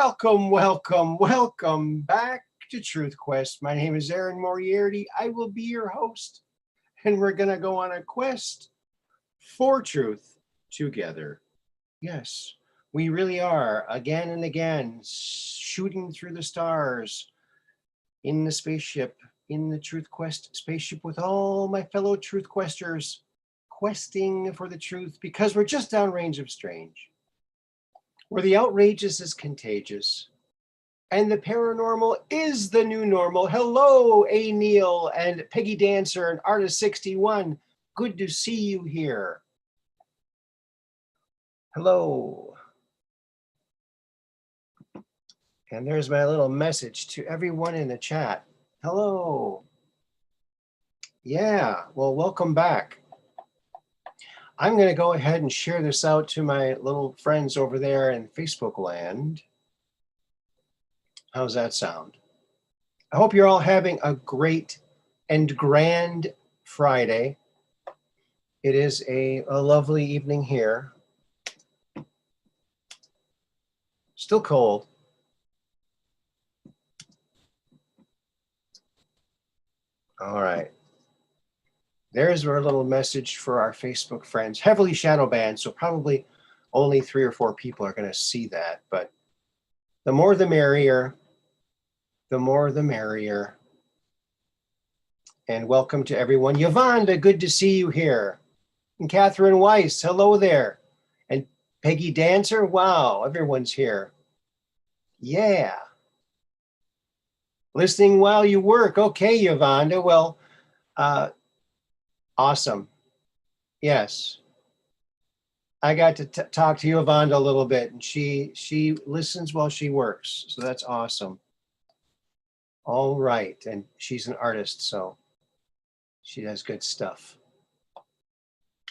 welcome back to Truth Quest. My name is Moriarity. I will be your host, and we're going to go on a quest for truth together. Yes, we really are, again and again, shooting through the stars in the spaceship, in the Truth Quest spaceship with all my fellow Truth Questers, questing for the truth because we're just downrange of strange, where the outrageous is contagious and the paranormal is the new normal. Hello, A. Neil and Peggy Dancer and Artist 61. Good to see you here. Hello. And there's my little message to everyone in the chat. Hello. Yeah, well, welcome back. I'm going to go ahead and share this out to my little friends over there in Facebook land. How's that sound? I hope you're all having a great and grand Friday. It is a lovely evening here. Still cold. All right. There's our little message for our Facebook friends. Heavily shadow banned, so probably only 3 or 4 people are going to see that. But the more the merrier. The more the merrier. And welcome to everyone. Yvonne, good to see you here. And Catherine Weiss, hello there. And Peggy Dancer, wow, everyone's here. Yeah. Listening while you work. Okay, Yvonne. Well, awesome. Yes. I got to talk to Yvonne a little bit, and she listens while she works. So that's awesome. All right. And she's an artist, so she does good stuff.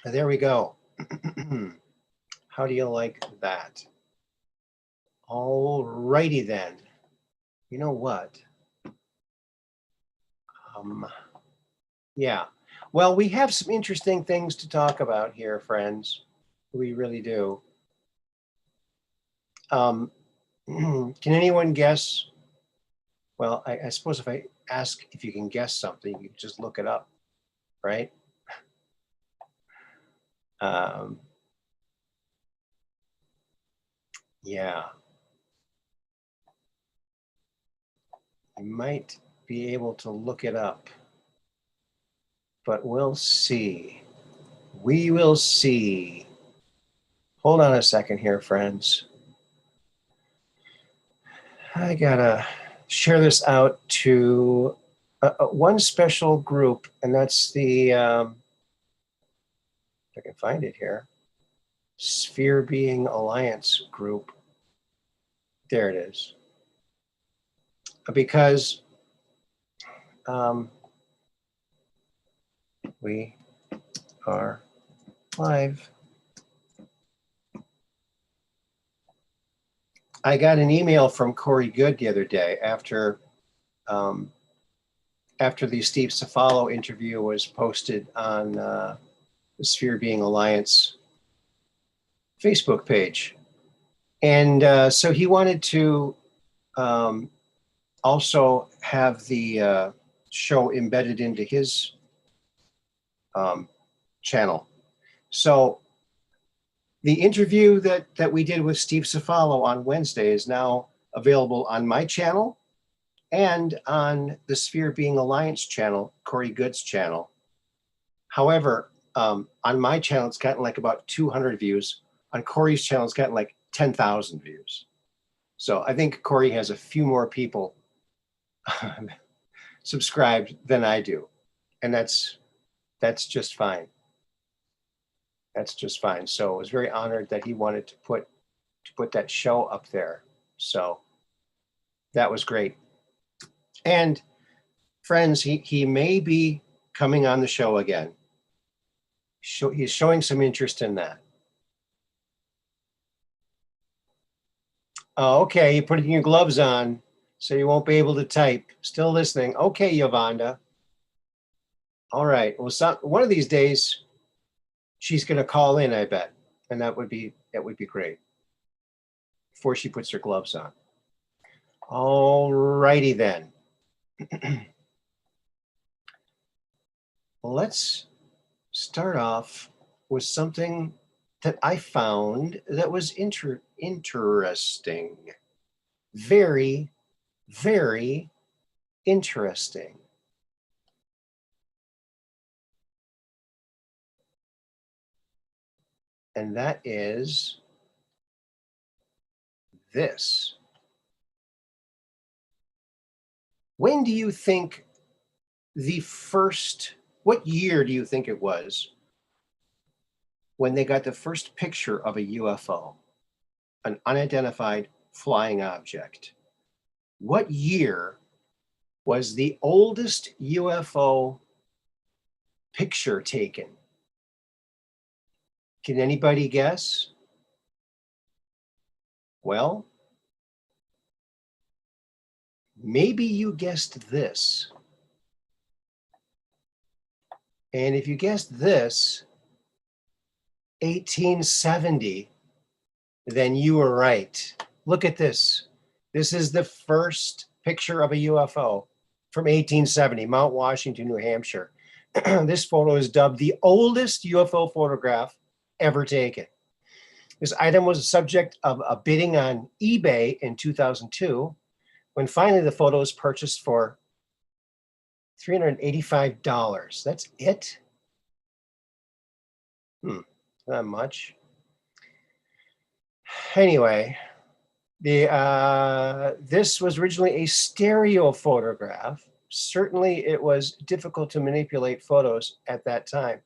There we go. How do you like that? All righty then. You know what? Yeah. Well, we have some interesting things to talk about here, friends. We really do. Can anyone guess? Well, I suppose if I ask if you can guess something, you just look it up, right? Yeah. You might be able to look it up, but we'll see. We will see. Hold on a second here, friends. I gotta share this out to one special group, and that's the, if I can find it here, Sphere Being Alliance group. There it is. Because we are live. I got an email from Corey Good the other day after the Steve Cefalo interview was posted on the Sphere Being Alliance Facebook page. And so he wanted to also have the show embedded into his channel. So the interview that we did with Steve Cefalo on Wednesday is now available on my channel and on the Sphere Being Alliance channel, Corey Good's channel. However, on my channel, it's gotten like about 200 views. On Corey's channel, it's gotten like 10,000 views. So I think Corey has a few more people subscribed than I do. And that's just fine. That's just fine. So I was very honored that he wanted to put that show up there. So that was great. And friends, he may be coming on the show again. He's showing some interest in that. Oh, okay, you're putting your gloves on, so you won't be able to type. Still listening. Okay, Yolanda. All right. Well, one of these days, she's going to call in, I bet, and that would be great. Before she puts her gloves on. All righty then. Let's start off with something that I found that was interesting. Very, very interesting. And that is this. When do you think what year do you think it was when they got the first picture of a UFO, an unidentified flying object? What year was the oldest UFO picture taken? Can anybody guess? Well, maybe you guessed this. And if you guessed this, 1870, then you were right. Look at this. This is the first picture of a UFO from 1870, Mount Washington, New Hampshire. This photo is dubbed the oldest UFO photograph ever taken. This item was the subject of a bidding on eBay in 2002, when finally the photo was purchased for $385. That's it? Not much. Anyway, this was originally a stereo photograph. Certainly it was difficult to manipulate photos at that time.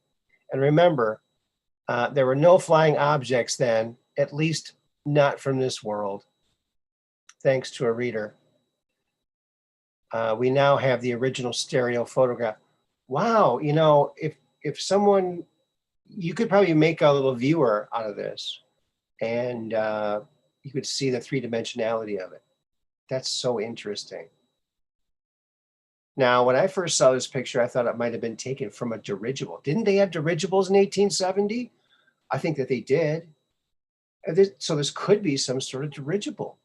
And remember, there were no flying objects then, at least not from this world, thanks to a reader. We now have the original stereo photograph. Wow, you know, if someone, you could probably make a little viewer out of this, and you could see the three-dimensionality of it. That's so interesting. Now, when I first saw this picture, I thought it might have been taken from a dirigible. Didn't they have dirigibles in 1870? I think that they did. So this could be some sort of dirigible.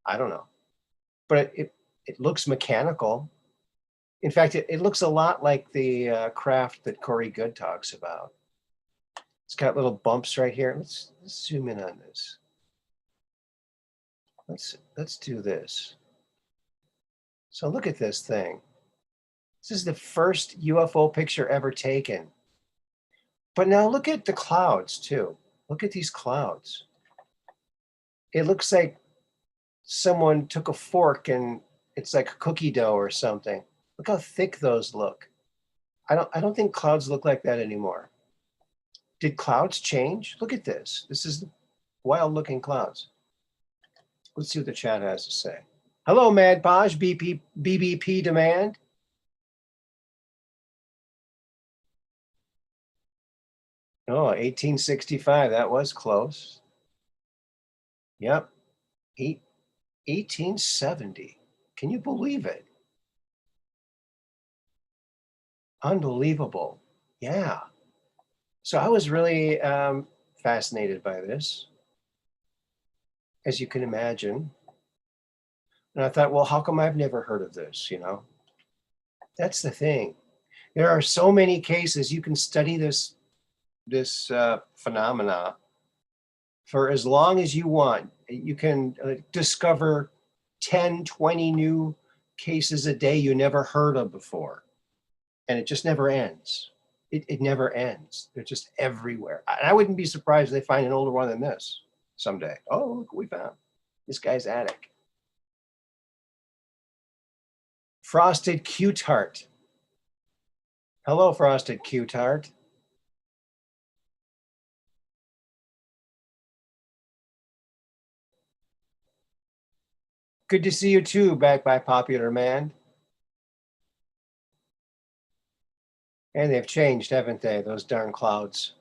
I don't know. But it looks mechanical. In fact, it looks a lot like the craft that Corey Good talks about. It's got little bumps right here. Let's zoom in on this. Let's do this. So look at this thing. This is the first UFO picture ever taken. But now look at the clouds too. Look at these clouds. It looks like someone took a fork and it's like cookie dough or something. Look how thick those look. I don't think clouds look like that anymore. Did clouds change? Look at this. This is wild looking clouds. Let's see what the chat has to say. Hello, Mad Paj, BBP demand. Oh, 1865, that was close. Yep, 1870. Can you believe it? Unbelievable. Yeah. So I was really fascinated by this, as you can imagine. And I thought, well, how come I've never heard of this, you know? That's the thing. There are so many cases. You can study this phenomena for as long as you want. You can discover 10, 20 new cases a day you never heard of before. And it just never ends. It never ends. They're just everywhere. I wouldn't be surprised if they find an older one than this someday. Oh, look what we found. This guy's attic. Frosted Q-Tart. Hello, Frosted Q-Tart. Good to see you too, back by popular demand. And they've changed, haven't they, those darn clouds?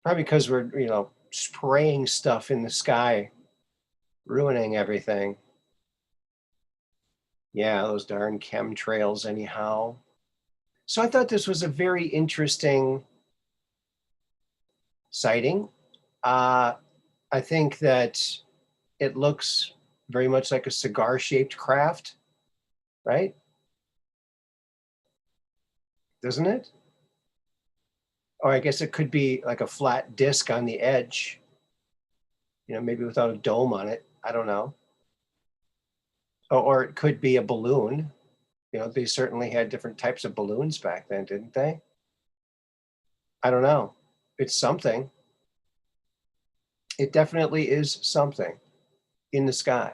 Probably because we're, you know, spraying stuff in the sky, ruining everything. Yeah, those darn chemtrails anyhow. So I thought this was a very interesting sighting. I think that it looks very much like a cigar-shaped craft, right? Doesn't it? Or I guess it could be like a flat disc on the edge, you know, maybe without a dome on it. I don't know. Or it could be a balloon. You know, they certainly had different types of balloons back then, didn't they? I don't know. It's something. It definitely is something in the sky.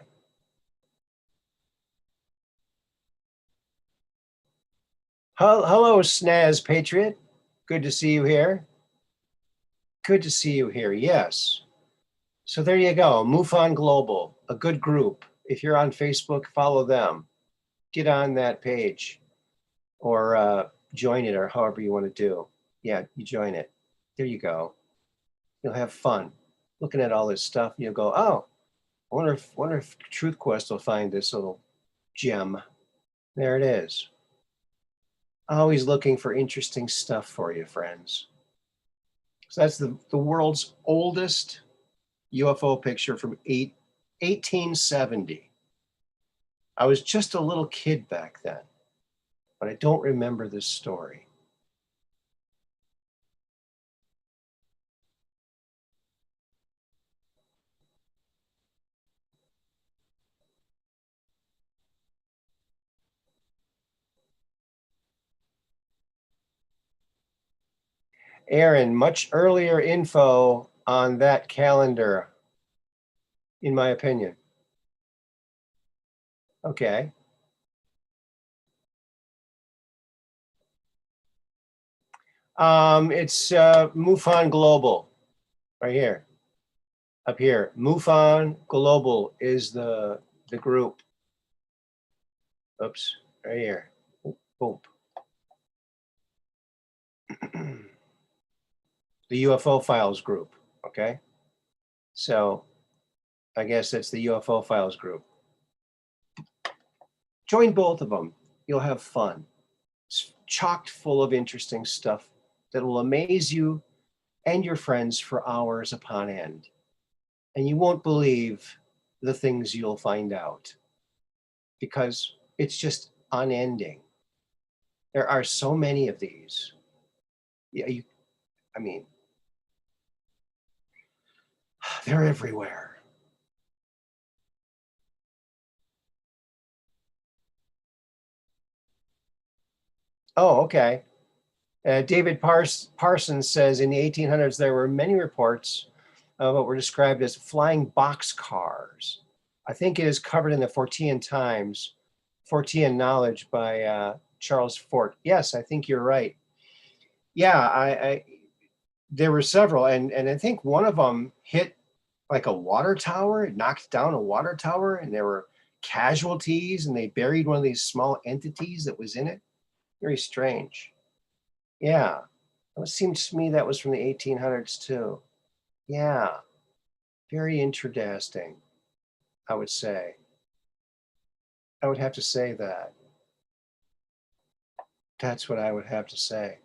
Hello, Snaz Patriot. Good to see you here. Good to see you here. Yes. So there you go. MUFON Global, a good group. If you're on Facebook, follow them. Get on that page or join it or however you want to do. Yeah, you join it. There you go. You'll have fun looking at all this stuff. And you'll go, oh, I wonder if Truth Quest will find this little gem. There it is. Always looking for interesting stuff for you, friends. So that's the world's oldest UFO picture from 1870. I was just a little kid back then, but I don't remember this story. Aaron, much earlier info on that calendar, in my opinion. Okay. It's MUFON Global, right here, up here. MUFON Global is the group. Oops, right here. Boom. The UFO Files group, okay? So I guess that's the UFO Files group. Join both of them. You'll have fun. It's chocked full of interesting stuff that will amaze you and your friends for hours upon end. And you won't believe the things you'll find out because it's just unending. There are so many of these. Yeah, I mean, they're everywhere. Oh, okay. David Parsons says in the 1800s, there were many reports of what were described as flying box cars. I think it is covered in the Fortean Times, Fortean Knowledge by Charles Fort. Yes, I think you're right. Yeah, there were several, and I think one of them hit like a water tower. It knocked down a water tower, and there were casualties, and they buried one of these small entities that was in it. Very strange. Yeah, it seems to me that was from the 1800s too. Yeah, very interesting, I would say. I would have to say that. That's what I would have to say.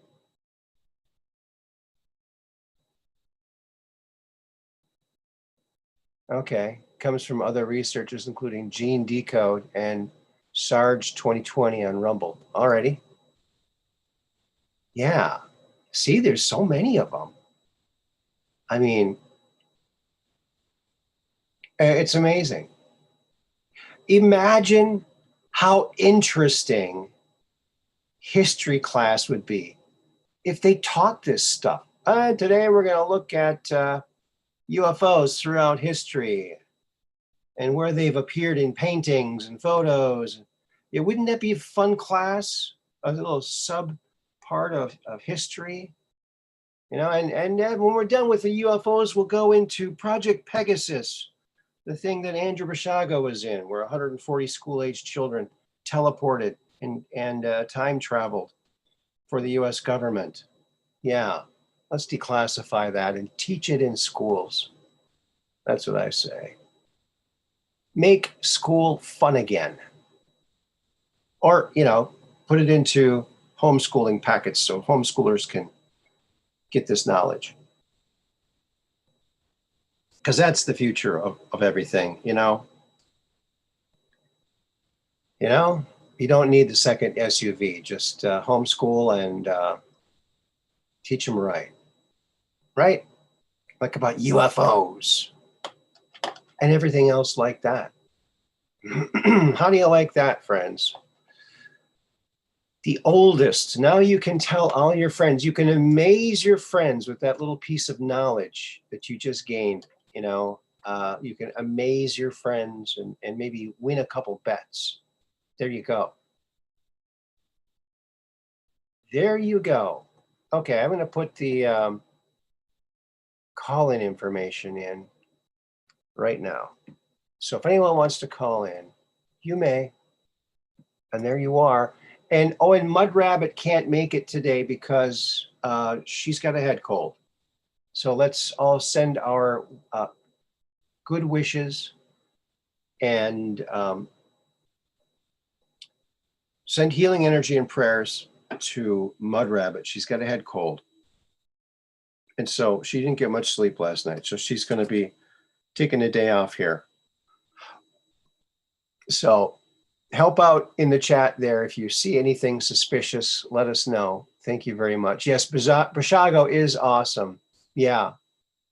Okay, comes from other researchers, including Gene Decode and Sarge 2020 on Rumble. Alrighty. Yeah. See, there's so many of them. I mean, it's amazing. Imagine how interesting history class would be if they taught this stuff. Today we're going to look at UFOs throughout history and where they've appeared in paintings and photos. Yeah, wouldn't that be a fun class? A little sub part of history, you know, and when we're done with the UFOs, we'll go into Project Pegasus, the thing that Andrew Bashaga was in, where 140 school-aged children teleported and time traveled for the US government. Yeah, let's declassify that and teach it in schools. That's what I say. Make school fun again. Or, you know, put it into homeschooling packets so homeschoolers can get this knowledge. Because that's the future of everything, you know. You know, you don't need the second SUV. Just homeschool and teach them right. Right? Like about UFOs and everything else like that. How do you like that, friends? The oldest. Now you can tell all your friends. You can amaze your friends with that little piece of knowledge that you just gained. You know, you can amaze your friends and maybe win a couple bets. There you go. There you go. Okay, I'm going to put the call-in information in right now. So if anyone wants to call in, you may. And there you are. And oh, and Mud Rabbit can't make it today because she's got a head cold. So let's all send our good wishes and send healing energy and prayers to Mud Rabbit. She's got a head cold. And so she didn't get much sleep last night. So she's going to be taking a day off here. So help out in the chat there. If you see anything suspicious, let us know. Thank you very much. Yes, Bashago is awesome. Yeah,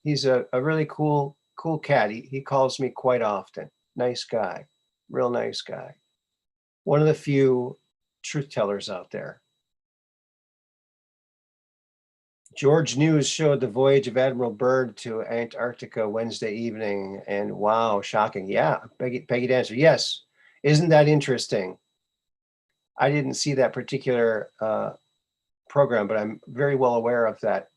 he's a really cool cat. He calls me quite often. Nice guy, real nice guy. One of the few truth tellers out there. George News showed the voyage of Admiral Byrd to Antarctica Wednesday evening. And wow, shocking. Yeah, Peggy Dancer. Yes. Isn't that interesting? I didn't see that particular program, but I'm very well aware of that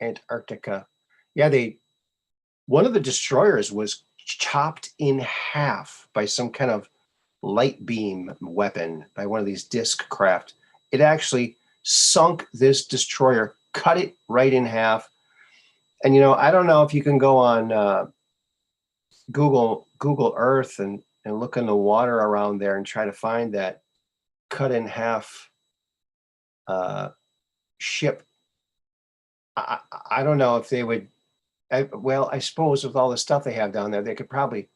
Antarctica. Yeah, one of the destroyers was chopped in half by some kind of light beam weapon by one of these disc craft. It actually sunk this destroyer, cut it right in half. And you know, I don't know if you can go on Google Earth and look in the water around there and try to find that cut in half ship. I don't know if they would. Well, I suppose with all the stuff they have down there, they could probably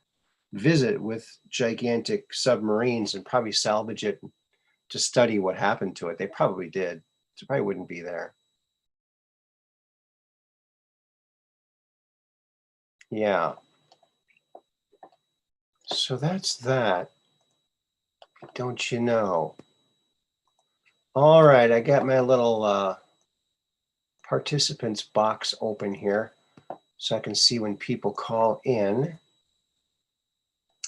visit with gigantic submarines and probably salvage it to study what happened to it. They probably did. It probably wouldn't be there. Yeah. So that's that. Don't you know? All right, I got my little participants box open here so I can see when people call in.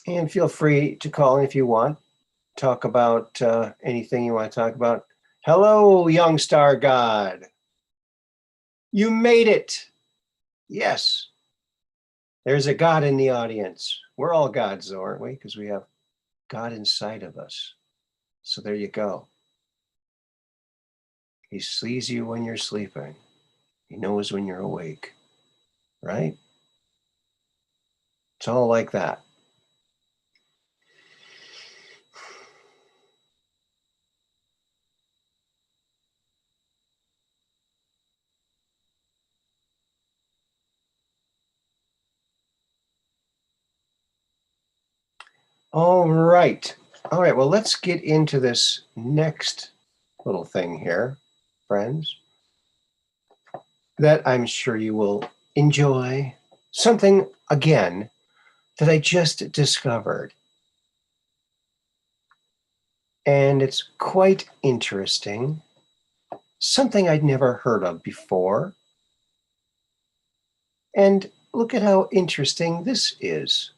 And feel free to call in if you want. Talk about anything you want to talk about. Hello, young star god. You made it. Yes. There's a God in the audience. We're all gods, though, aren't we? Because we have God inside of us. So there you go. He sees you when you're sleeping. He knows when you're awake, right? It's all like that. All right. All right. Well, let's get into this next little thing here, friends, that I'm sure you will enjoy. Something, again, that I just discovered. And it's quite interesting. Something I'd never heard of before. And look at how interesting this is.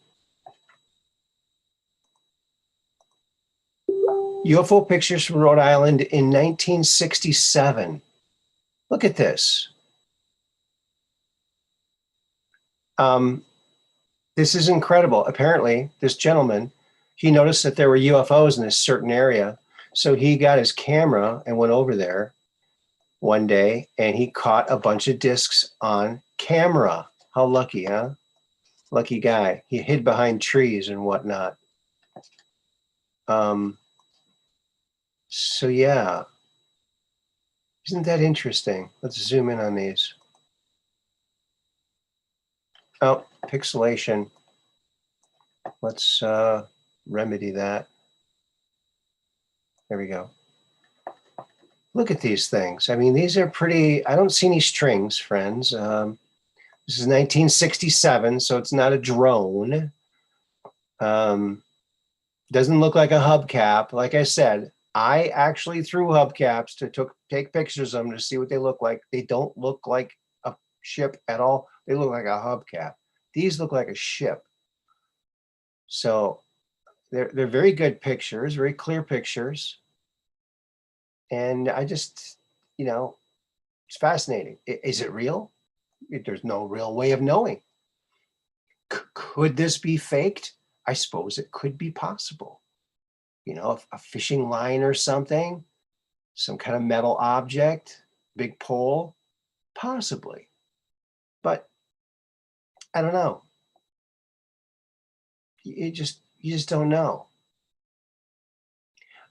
UFO Pictures from Rhode Island in 1967. Look at this. This is incredible. Apparently, this gentleman, he noticed that there were UFOs in this certain area. So he got his camera and went over there one day and he caught a bunch of discs on camera. How lucky, huh? Lucky guy. He hid behind trees and whatnot. So yeah. Isn't that interesting? Let's zoom in on these. Oh, pixelation. Let's remedy that. There we go. Look at these things. I mean, these are pretty, I don't see any strings, friends. This is 1967, so it's not a drone. Doesn't look like a hubcap. Like I said, I actually threw hubcaps to take pictures of them to see what they look like. They don't look like a ship at all. They look like a hubcap. These look like a ship. So they're very good pictures, very clear pictures. And I just, you know, it's fascinating. Is it real? There's no real way of knowing. Could this be faked? I suppose it could be possible. You know, a fishing line or something, some kind of metal object, big pole, possibly. But I don't know. You just don't know.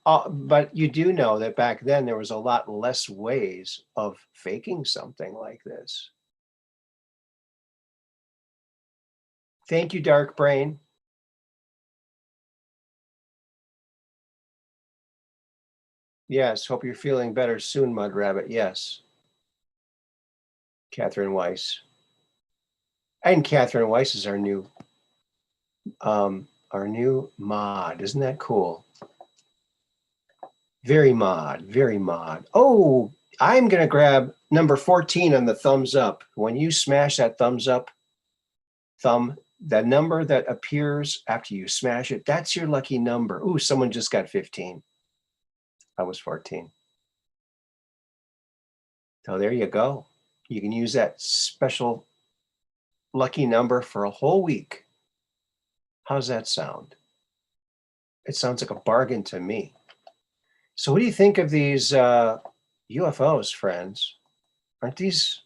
But you do know that back then there was a lot less ways of faking something like this. Thank you, Dark Brain. Yes, hope you're feeling better soon, Mud Rabbit. Yes. Catherine Weiss. And Catherine Weiss is our new mod. Isn't that cool? Very mod, very mod. Oh, I'm going to grab number 14 on the thumbs up. When you smash that thumbs up thumb, that number that appears after you smash it, that's your lucky number. Ooh, someone just got 15. I was 14. So there you go. You can use that special lucky number for a whole week. How's that sound? It sounds like a bargain to me. So what do you think of these UFOs, friends? Aren't these,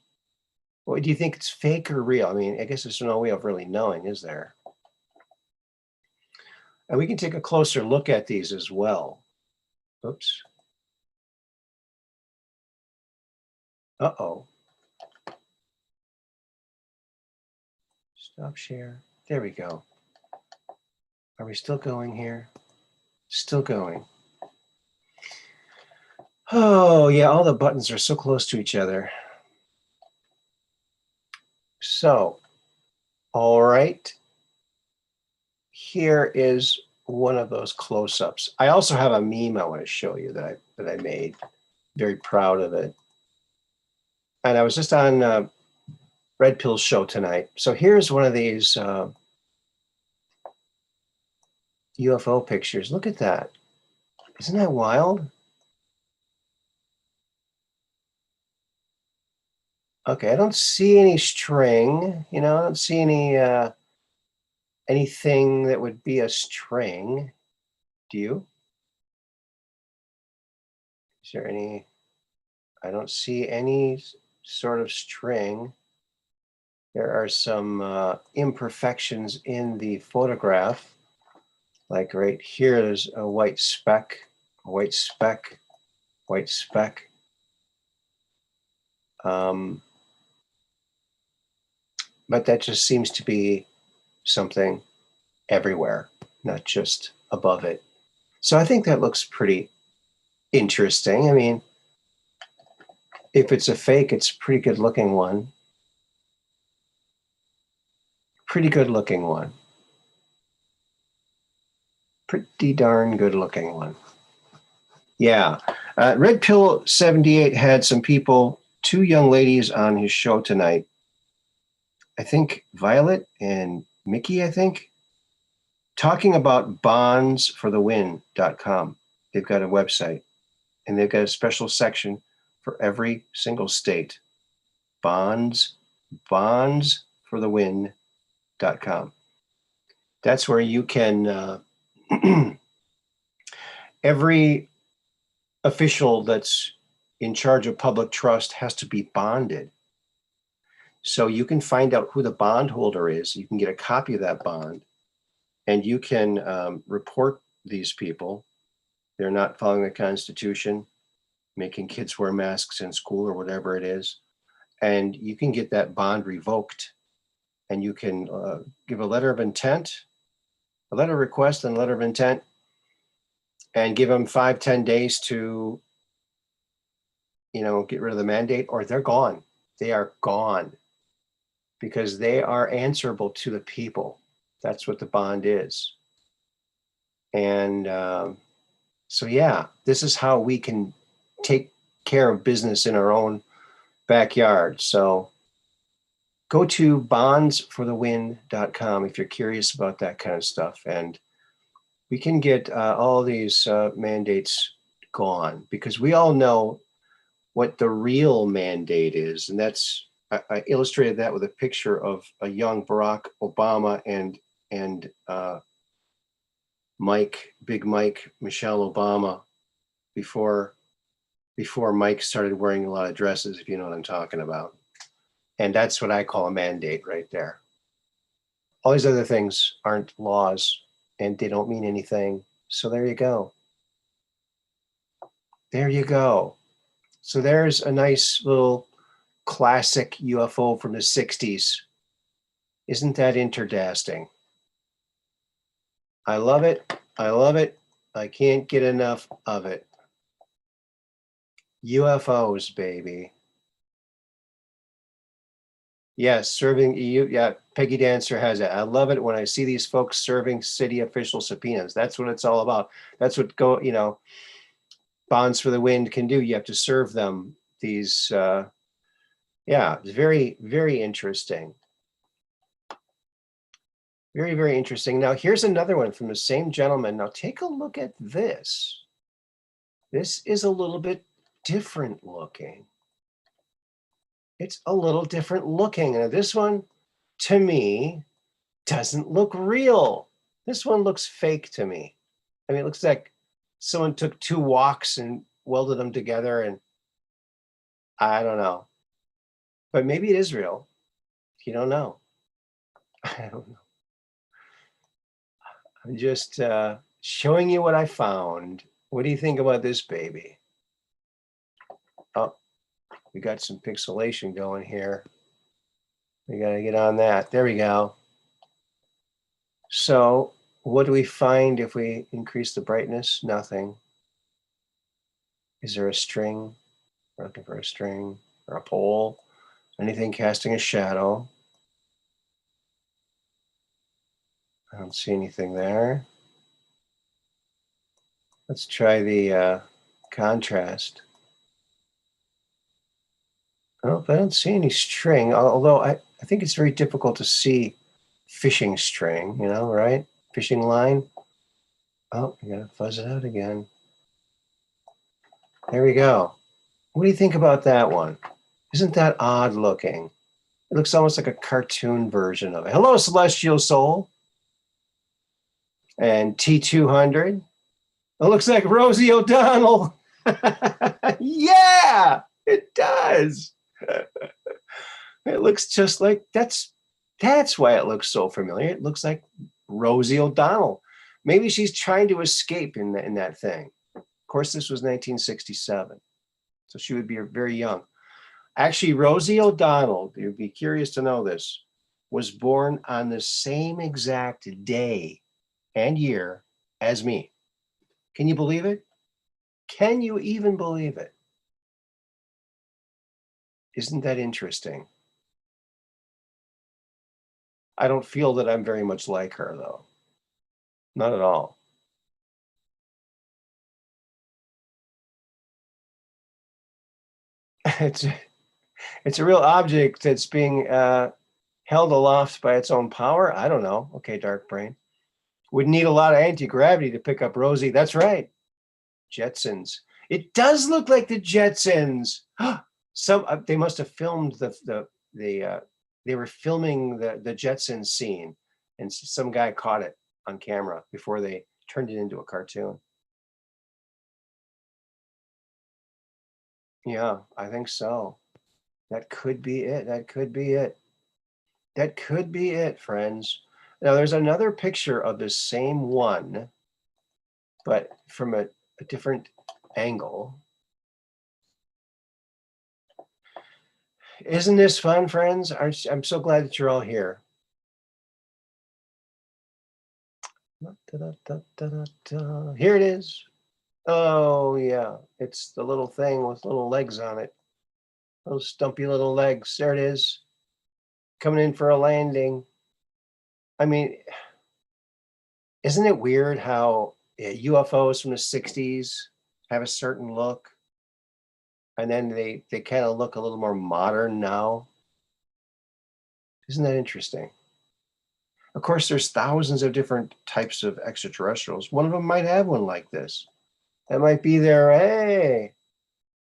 what do you think, it's fake or real? I mean, I guess there's no way of really knowing, is there? And we can take a closer look at these as well. Oops. Uh-oh. Stop share. There we go. Are we still going here? Still going. Oh, yeah, all the buttons are so close to each other. So, all right. Here is one of those close-ups. I also have a meme I want to show you that I made. Very proud of it. And I was just on Red Pill's show tonight. So here's one of these UFO pictures. Look at that. Isn't that wild? Okay, I don't see any string. You know, I don't see any anything that would be a string. Do you? Is there any? I don't see any sort of string. There are some imperfections in the photograph. Like right here, there's a white speck, white speck, white speck. But that just seems to be something everywhere, not just above it. So I think that looks pretty interesting. I mean, if it's a fake, it's a pretty good looking one. Pretty good looking one. Pretty darn good looking one. Yeah. Red Pill 78 had some people, two young ladies on his show tonight. I think Violet and Mickey, I think, talking about bondsforthewin.com. They've got a website, and they've got a special section for every single state. Bondsforthewin.com. That's where you can, every official that's in charge of public trust has to be bonded. So you can find out who the bondholder is. You can get a copy of that bond, and you can report these people. They're not following the Constitution, making kids wear masks in school or whatever it is. And you can get that bond revoked, and you can give a letter of intent, a letter of request and a letter of intent, and give them 5-10 days to, get rid of the mandate, or they're gone. They are gone because they are answerable to the people. That's what the bond is. And so, yeah, this is how we can take care of business in our own backyard. So go to bondsforthewind.com if you're curious about that kind of stuff. And we can get all these mandates gone, because we all know what the real mandate is. And that's, I illustrated that with a picture of a young Barack Obama and Big Mike, Michelle Obama, before Mike started wearing a lot of dresses, if you know what I'm talking about. And that's what I call a mandate right there. All these other things aren't laws and they don't mean anything. So there you go. There you go. So there's a nice little classic UFO from the 60s. Isn't that interdasting? I love it. I love it. I can't get enough of it. UFOs, baby. Yes, serving EU. Yeah, Peggy Dancer has it. I love it when I see these folks serving city official subpoenas. That's what it's all about. That's what Bonds for the Wind can do. You have to serve them these. Yeah, it's very, very interesting. Very, very interesting. Now, here's another one from the same gentleman. Now, take a look at this. This is a little bit different looking. It's a little different looking. Now, this one, to me, doesn't look real. This one looks fake to me. I mean, it looks like someone took two walks and welded them together, and I don't know. But maybe it is real. You don't know. I don't know. I'm just showing you what I found. What do you think about this baby? Oh, we got some pixelation going here. We got to get on that. There we go. So what do we find if we increase the brightness? Nothing. Is there a string? We're looking for a string or a pole. Anything casting a shadow? I don't see anything there. Let's try the contrast. Oh, I don't see any string, although I think it's very difficult to see fishing string, right? Fishing line. Oh, you gotta fuzz it out again. There we go. What do you think about that one? Isn't that odd looking? It looks almost like a cartoon version of it. Hello, Celestial Soul. And T200. It looks like Rosie O'Donnell. Yeah, it does. It looks just like, that's why it looks so familiar. It looks like Rosie O'Donnell. Maybe she's trying to escape in that thing. Of course, this was 1967, so she would be very young. Actually, Rosie O'Donnell, you'd be curious to know this, was born on the same exact day and year as me. Can you believe it? Can you even believe it? Isn't that interesting? I don't feel that I'm very much like her, though. Not at all. It's a real object that's being held aloft by its own power. I don't know. Okay, Dark Brain. Would need a lot of anti-gravity to pick up Rosie. That's right. Jetsons. It does look like the Jetsons. They must have filmed they were filming the Jetsons scene, and some guy caught it on camera before they turned it into a cartoon. Yeah, I think so. That could be it. That could be it. That could be it, friends. Now, there's another picture of the same one, but from a different angle. Isn't this fun, friends? I'm so glad that you're all here. Here it is. Oh, yeah. It's the little thing with little legs on it. Those stumpy little legs. There it is. Coming in for a landing. I mean, isn't it weird how UFOs from the 60s have a certain look and then they kind of look a little more modern now? Isn't that interesting? Of course, there's thousands of different types of extraterrestrials. One of them might have one like this. That might be their, hey,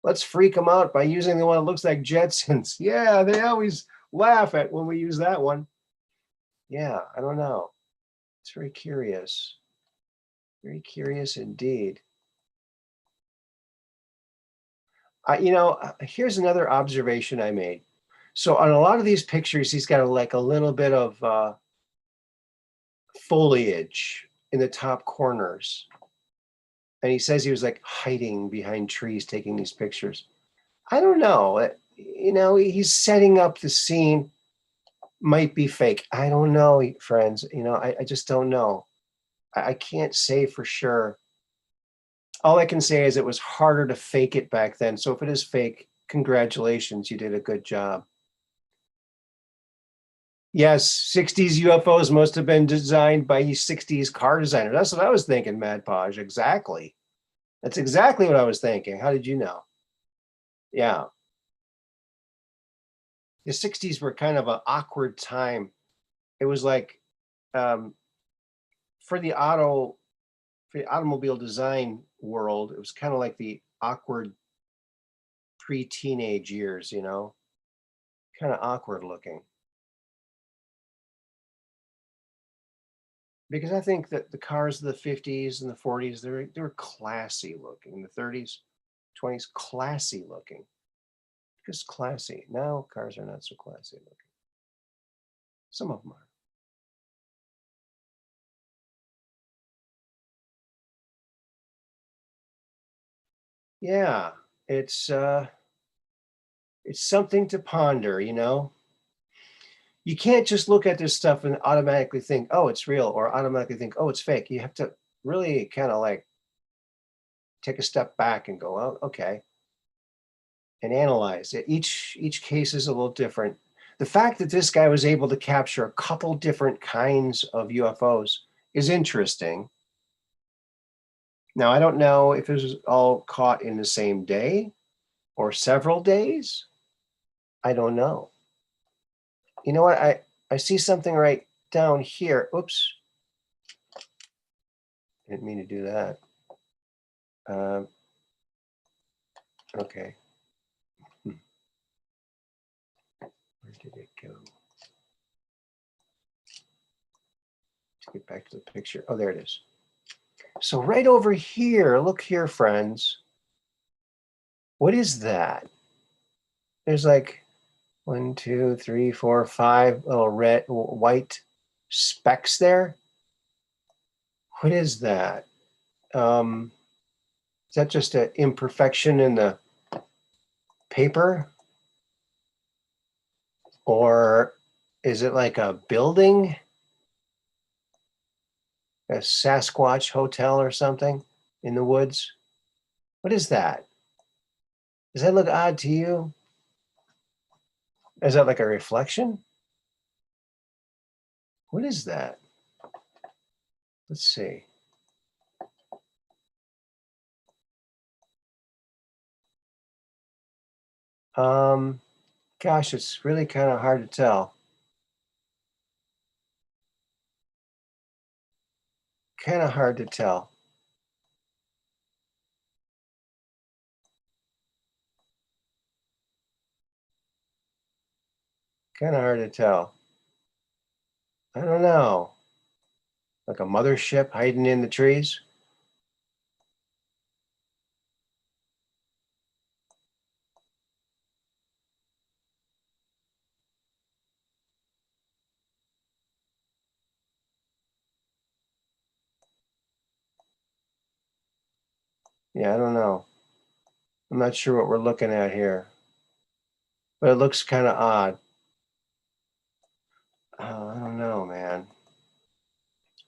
let's freak them out by using the one that looks like Jetsons. Yeah, they always laugh at when we use that one. Yeah, I don't know. It's very curious. Very curious indeed. Here's another observation I made. So on a lot of these pictures, he's got like a little bit of foliage in the top corners. And he says he was like hiding behind trees taking these pictures. I don't know. He's setting up the scene. Might be fake. I don't know, friends. I just don't know. I can't say for sure. All I can say is it was harder to fake it back then. So if it is fake, congratulations, you did a good job. Yes, 60s UFOs must have been designed by 60s car designers. That's what I was thinking, Mad Podge. Exactly. That's exactly what I was thinking. How did you know? Yeah. The 60s were kind of an awkward time. It was like um, for the automobile design world, it was kind of like the awkward pre-teenage years, kind of awkward looking. Because I think that the cars of the 50s and the 40s, they were classy looking. The 30s, 20s, classy looking. Just classy. Now cars are not so classy looking. Some of them are. Yeah, it's something to ponder, You can't just look at this stuff and automatically think, oh, it's real, or automatically think, oh, it's fake. You have to really kind of like take a step back and go, oh, okay, and analyze it. Each case is a little different. The fact that this guy was able to capture a couple different kinds of UFOs is interesting. Now, I don't know if it was all caught in the same day or several days. I don't know. You know what? I see something right down here. Oops. I didn't mean to do that. Um, okay. Where did it go? Let's get back to the picture. Oh, there it is. So right over here, look here, friends. What is that? There's like 1, 2, 3, 4, 5 little red, white specks there. What is that? Is that just an imperfection in the paper? Or is it like a building? A Sasquatch hotel or something in the woods? What is that? Does that look odd to you? Is that like a reflection? What is that? Let's see. Gosh, it's really kind of hard to tell. Kind of hard to tell. Kind of hard to tell. I don't know. Like a mothership hiding in the trees? Yeah, I don't know. I'm not sure what we're looking at here, but it looks kind of odd. I don't know, man.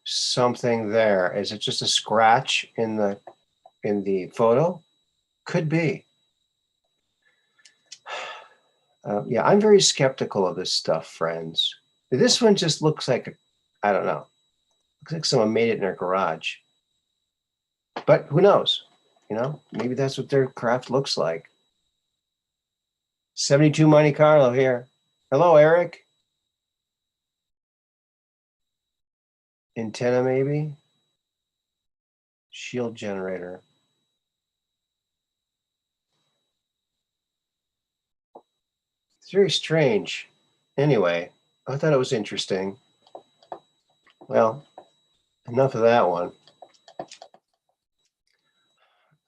Something there. Is it just a scratch in in the photo? Could be. Yeah, I'm very skeptical of this stuff, friends. This one just looks like, I don't know, looks like someone made it in their garage. But who knows? You know, maybe that's what their craft looks like. 72 Monte Carlo here. Hello, Eric. Antenna, maybe. Shield generator. It's very strange. Anyway, I thought it was interesting. Well, enough of that one.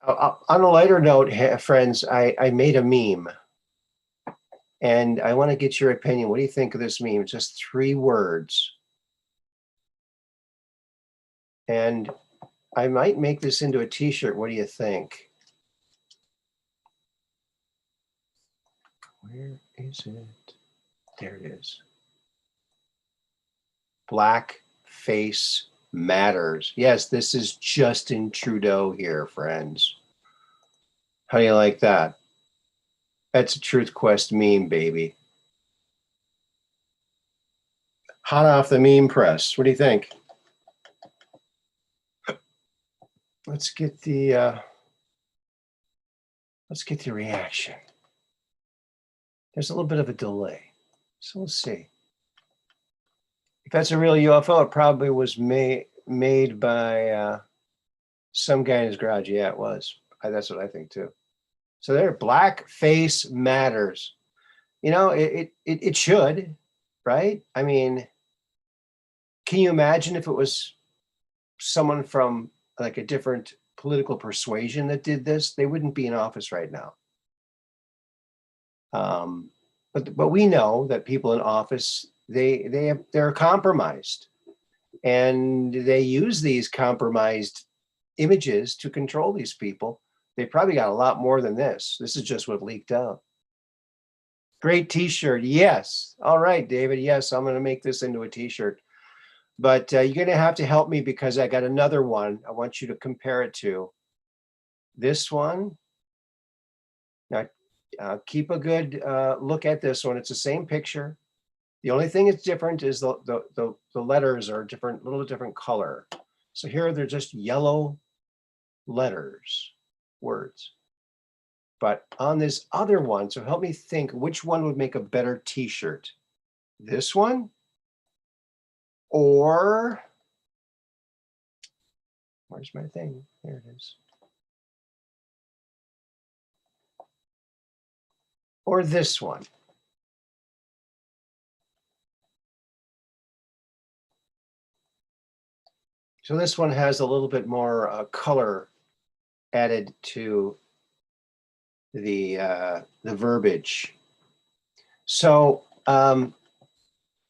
On a lighter note, friends, I made a meme. And I want to get your opinion. What do you think of this meme? Just 3 words. And I might make this into a t-shirt. What do you think? Where is it? There it is. Black face matters. Yes, this is Justin Trudeau here, friends. How do you like that? That's a Truth Quest meme, baby. Hot off the meme press. What do you think? Let's get the reaction. There's a little bit of a delay, so we'll see. If that's a real UFO, it probably was made by some guy in his garage. Yeah, it was. That's what I think too. So there, black face matters. You know, it should, right? I mean, can you imagine if it was someone from like a different political persuasion that did this? They wouldn't be in office right now. But we know that people in office, they're compromised, and they use these compromised images to control these people. They probably got a lot more than this. This is just what leaked out. Great t-shirt. Yes. All right, David. Yes, I'm going to make this into a t-shirt. But you're going to have to help me because I got another one. I want you to compare it to this one. Now, keep a good look at this one. It's the same picture. The only thing that's different is the letters are different, a little different color. So here they're just yellow letters, words. But on this other one, so help me think, which one would make a better t-shirt? This one? Or, where's my thing? There it is. Or this one. So this one has a little bit more color added to the verbiage. So why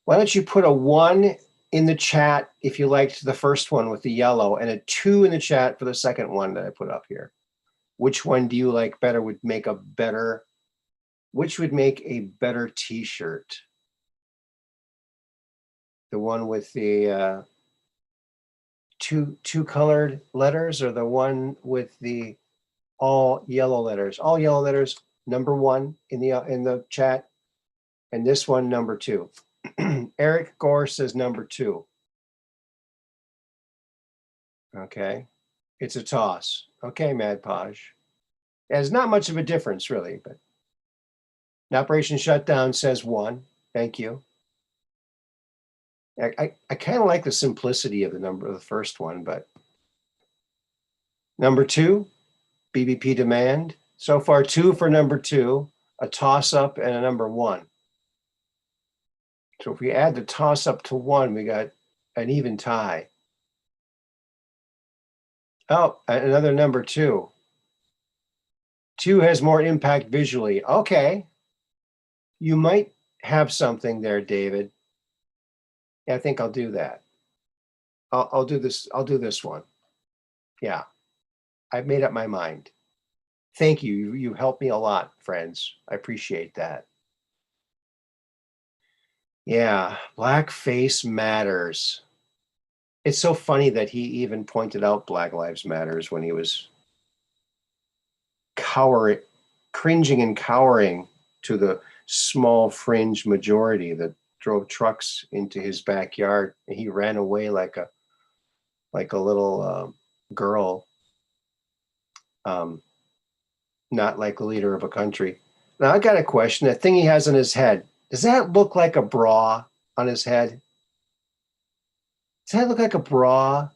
don't you put a 1 in the chat if you liked the first one with the yellow, and a 2 in the chat for the second one that I put up here. Which one do you like better? Which would make a better t-shirt? The one with the two colored letters, or the one with the all yellow letters? All yellow letters, number 1 in the chat, and this one number 2. Eric Gore says number 2. Okay, it's a toss. Okay, Mad Paj. There's not much of a difference really, but Operation Shutdown says 1. Thank you. I kind of like the simplicity of the number of the first one, but number 2, BBP Demand. So far 2 for number 2, a toss-up, and a number 1. So if we add the toss-up to 1, we got an even tie. Oh, another number 2. 2 has more impact visually. Okay. You might have something there, David. Yeah, I think I'll do that. I'll do this. I'll do this one. Yeah, I've made up my mind. Thank you. You helped me a lot, friends. I appreciate that. Yeah, blackface matters. It's so funny that he even pointed out Black Lives Matters when he was cringing and cowering to the small fringe majority that drove trucks into his backyard, and he ran away like a little girl, not like a leader of a country. Now I got a question. That thing he has on his head, does that look like a bra on his head? Does that look like a bra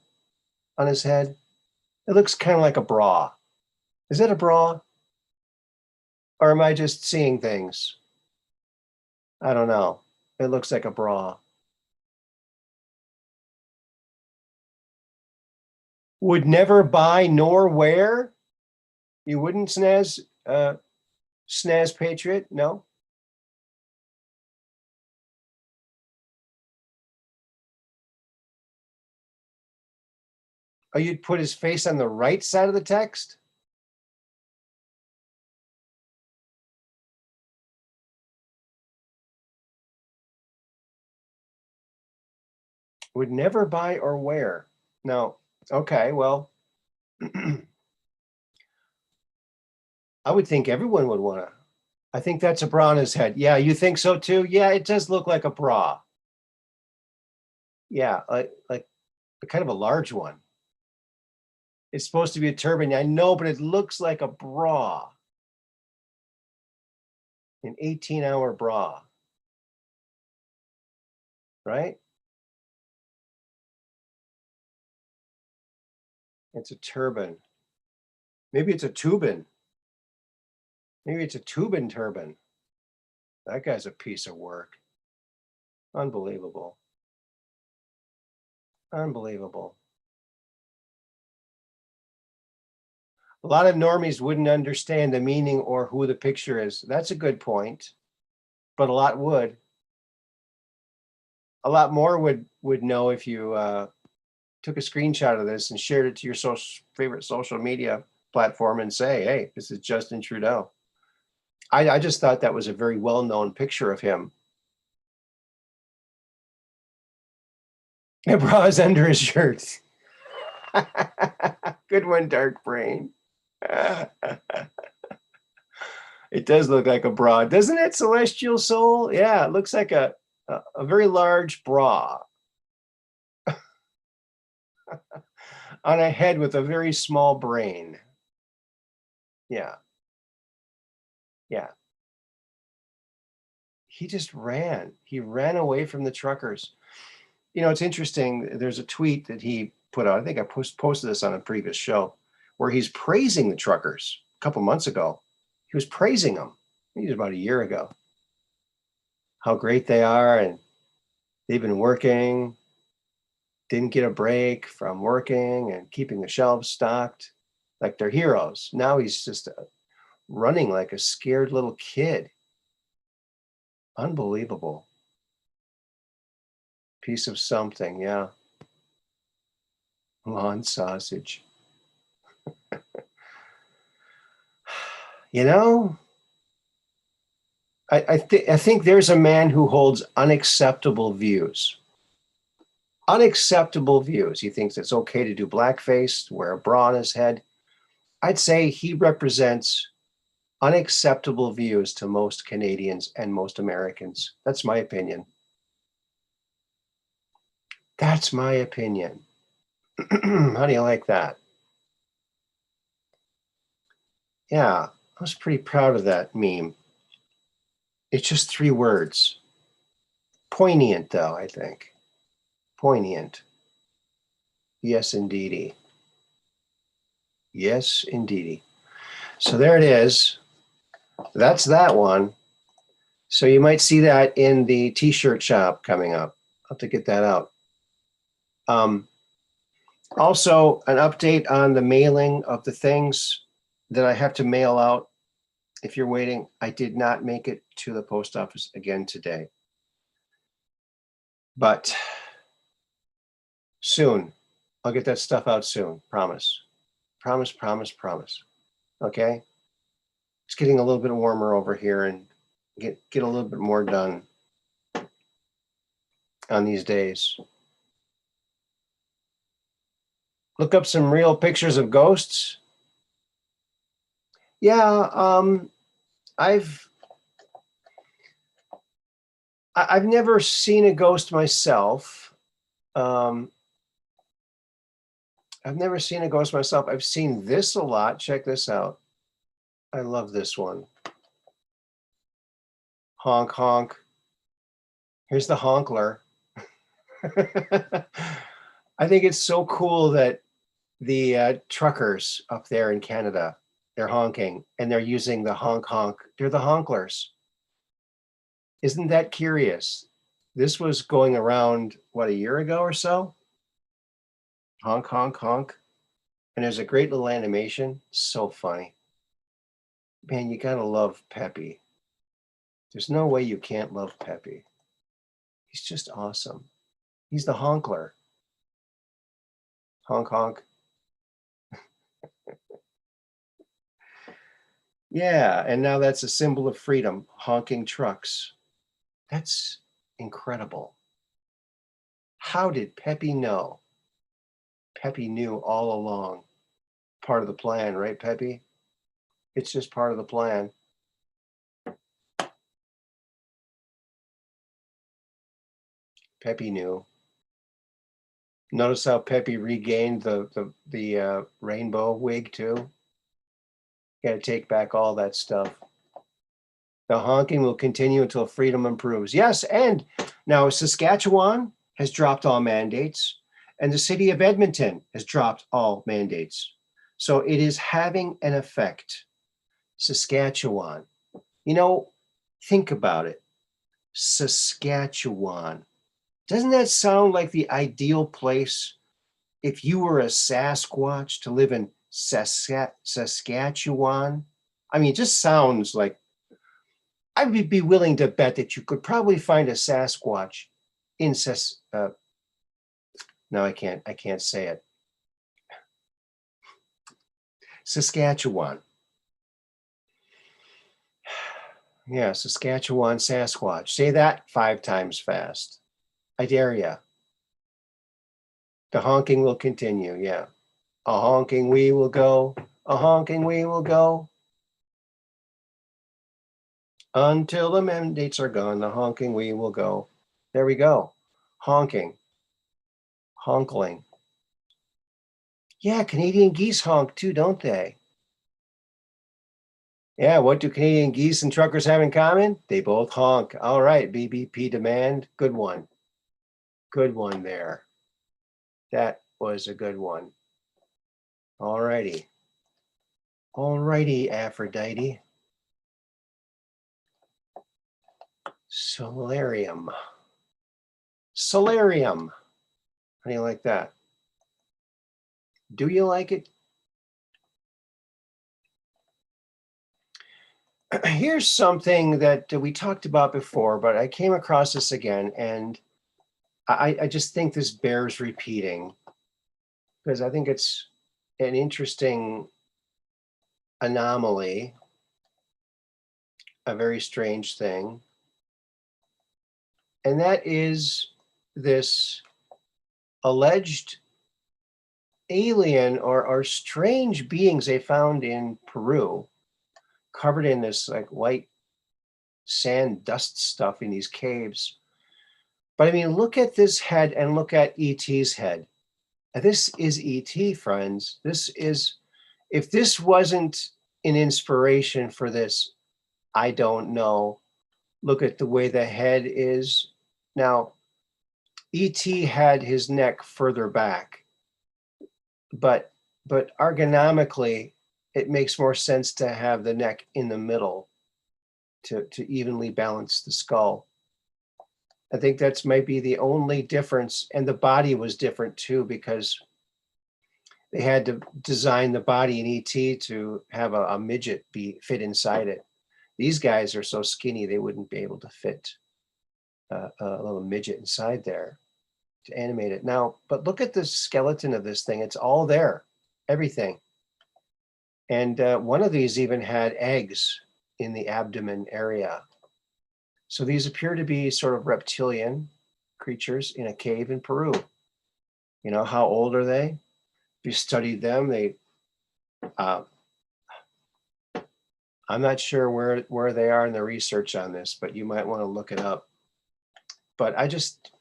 on his head? It looks kind of like a bra. Is it a bra? Or am I just seeing things? I don't know. It looks like a bra. Would never buy nor wear? You wouldn't, Snaz Patriot? No? Oh, you'd put his face on the right side of the text? Would never buy or wear. No. Okay, well, I would think everyone would want to. I think that's a bra on his head. Yeah, you think so too? Yeah, it does look like a bra. Yeah, like kind of a large one. It's supposed to be a turban. I know, but it looks like a bra. An 18-hour bra. Right? It's a turban. Maybe it's a tubin. Maybe it's a tubin turban. That guy's a piece of work. Unbelievable. Unbelievable. A lot of normies wouldn't understand the meaning or who the picture is. That's a good point. But a lot would. A lot more would know if you took a screenshot of this and shared it to your favorite social media platform and say, hey, this is Justin Trudeau. I just thought that was a very well-known picture of him. The bra is under his shirt. Good one, Dark Brain. It does look like a bra, doesn't it, Celestial Soul? Yeah, it looks like a very large bra on a head with a very small brain. Yeah. Yeah. He just ran. He ran away from the truckers. You know, it's interesting. There's a tweet that he put out. I think I posted this on a previous show where he's praising the truckers a couple months ago. He was praising them. I think it was about a year ago. How great they are. And they've been working, didn't get a break from working and keeping the shelves stocked like they're heroes. Now he's just running like a scared little kid. Unbelievable. Piece of something, yeah. Lawn sausage. You know, I think there's a man who holds unacceptable views. Unacceptable views. He thinks it's okay to do blackface, wear a bra on his head. I'd say he represents unacceptable views to most Canadians and most Americans. That's my opinion. That's my opinion. How do you like that? Yeah, I was pretty proud of that meme. It's just 3 words. Poignant, though, I think. Poignant. Yes, indeedy. Yes, indeedy. So there it is. That's that one. So you might see that in the t-shirt shop coming up. I'll have to get that out. Also, an update on the mailing of the things that I have to mail out. If you're waiting, I did not make it to the post office again today. But soon, I'll get that stuff out soon. Promise. Promise, promise, promise. Okay? It's getting a little bit warmer over here and get a little bit more done on these days. Look up some real pictures of ghosts. Yeah, I've I've never seen a ghost myself. Um, I've never seen a ghost myself. I've seen this a lot. Check this out. I love this one. Honk, honk. Here's the honkler. I think it's so cool that the truckers up there in Canada, they're honking and they're using the honk, honk. They're the honklers. Isn't that curious? This was going around, what, a year ago or so? Honk, honk, honk. And there's a great little animation. So funny. Man, you gotta love Peppy. There's no way you can't love Peppy. He's just awesome. He's the honkler. Honk, honk. Yeah, and now that's a symbol of freedom, honking trucks. That's incredible. How did Peppy know? Peppy knew all along. Part of the plan, right, Peppy? It's just part of the plan. Peppy knew. Notice how Peppy regained the rainbow wig too. Got to take back all that stuff. The honking will continue until freedom improves. Yes, and now Saskatchewan has dropped all mandates, and the city of Edmonton has dropped all mandates. So it is having an effect. Saskatchewan. You know, think about it. Saskatchewan. Doesn't that sound like the ideal place if you were a Sasquatch to live in Saskatchewan? I mean, it just sounds like I would be willing to bet that you could probably find a Sasquatch in no, I can't say it. Saskatchewan. Yeah, Saskatchewan Sasquatch. Say that 5 times fast. I dare ya. The honking will continue, yeah. A honking we will go, a honking we will go. Until the mandates are gone, the honking we will go. There we go. Honking. Honkling. Yeah, Canadian geese honk too, don't they? Yeah, what do Canadian geese and truckers have in common? They both honk. All right, BBP demand. Good one. Good one there. That was a good one. All righty. All righty, Aphrodite. Solarium. Solarium. How do you like that? Do you like it? Here's something that we talked about before, but I came across this again, and I just think this bears repeating because I think it's an interesting anomaly, a very strange thing. And that is this alleged alien or strange beings they found in Peru, covered in this like white sand dust stuff in these caves. But I mean, look at this head and look at ET's head. This is ET, friends. This is, if this wasn't an inspiration for this, I don't know. Look at the way the head is. Now, ET had his neck further back, but ergonomically, it makes more sense to have the neck in the middle to evenly balance the skull. I think that's might be the only difference. And the body was different too, because they had to design the body in ET to have a midget fit inside it. These guys are so skinny, they wouldn't be able to fit a little midget inside there to animate it. Now, but look at the skeleton of this thing. It's all there, everything. And one of these even had eggs in the abdomen area. So these appear to be sort of reptilian creatures in a cave in Peru. You know, how old are they? If you studied them, they I'm not sure where they are in the research on this, but you might want to look it up. But I just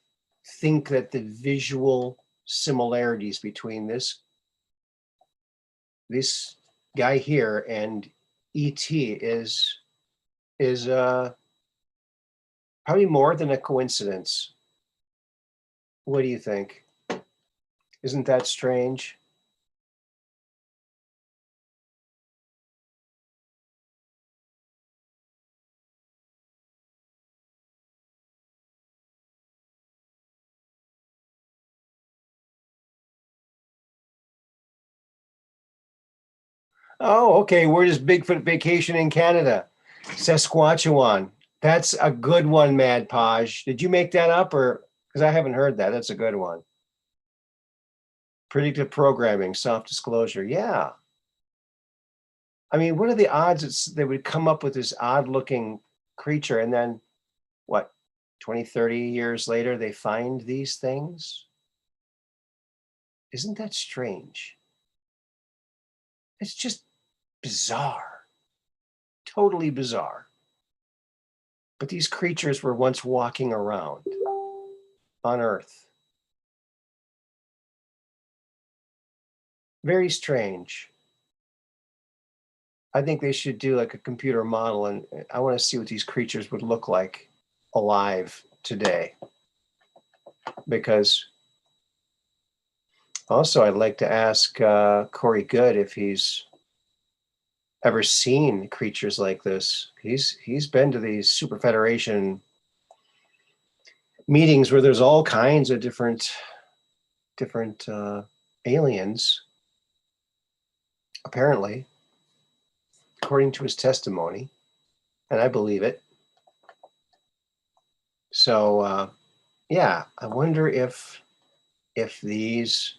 think that the visual similarities between this guy here and ET is probably more than a coincidence. What do you think? Isn't that strange? Oh, okay. Where does Bigfoot vacation in Canada? Saskatchewan. That's a good one, Mad Podge. Did you make that up, or because I haven't heard that? That's a good one. Predictive programming, soft disclosure. Yeah. I mean, what are the odds they would come up with this odd looking creature and then what, 20, 30 years later, they find these things? Isn't that strange? It's just bizarre, totally bizarre. But these creatures were once walking around on Earth. Very strange. I think they should do like a computer model, and I want to see what these creatures would look like alive today. Because also I'd like to ask Corey Good if he's ever seen creatures like this. He's been to these Super Federation meetings where there's all kinds of different aliens, apparently, according to his testimony, and I believe it. So yeah, I wonder if these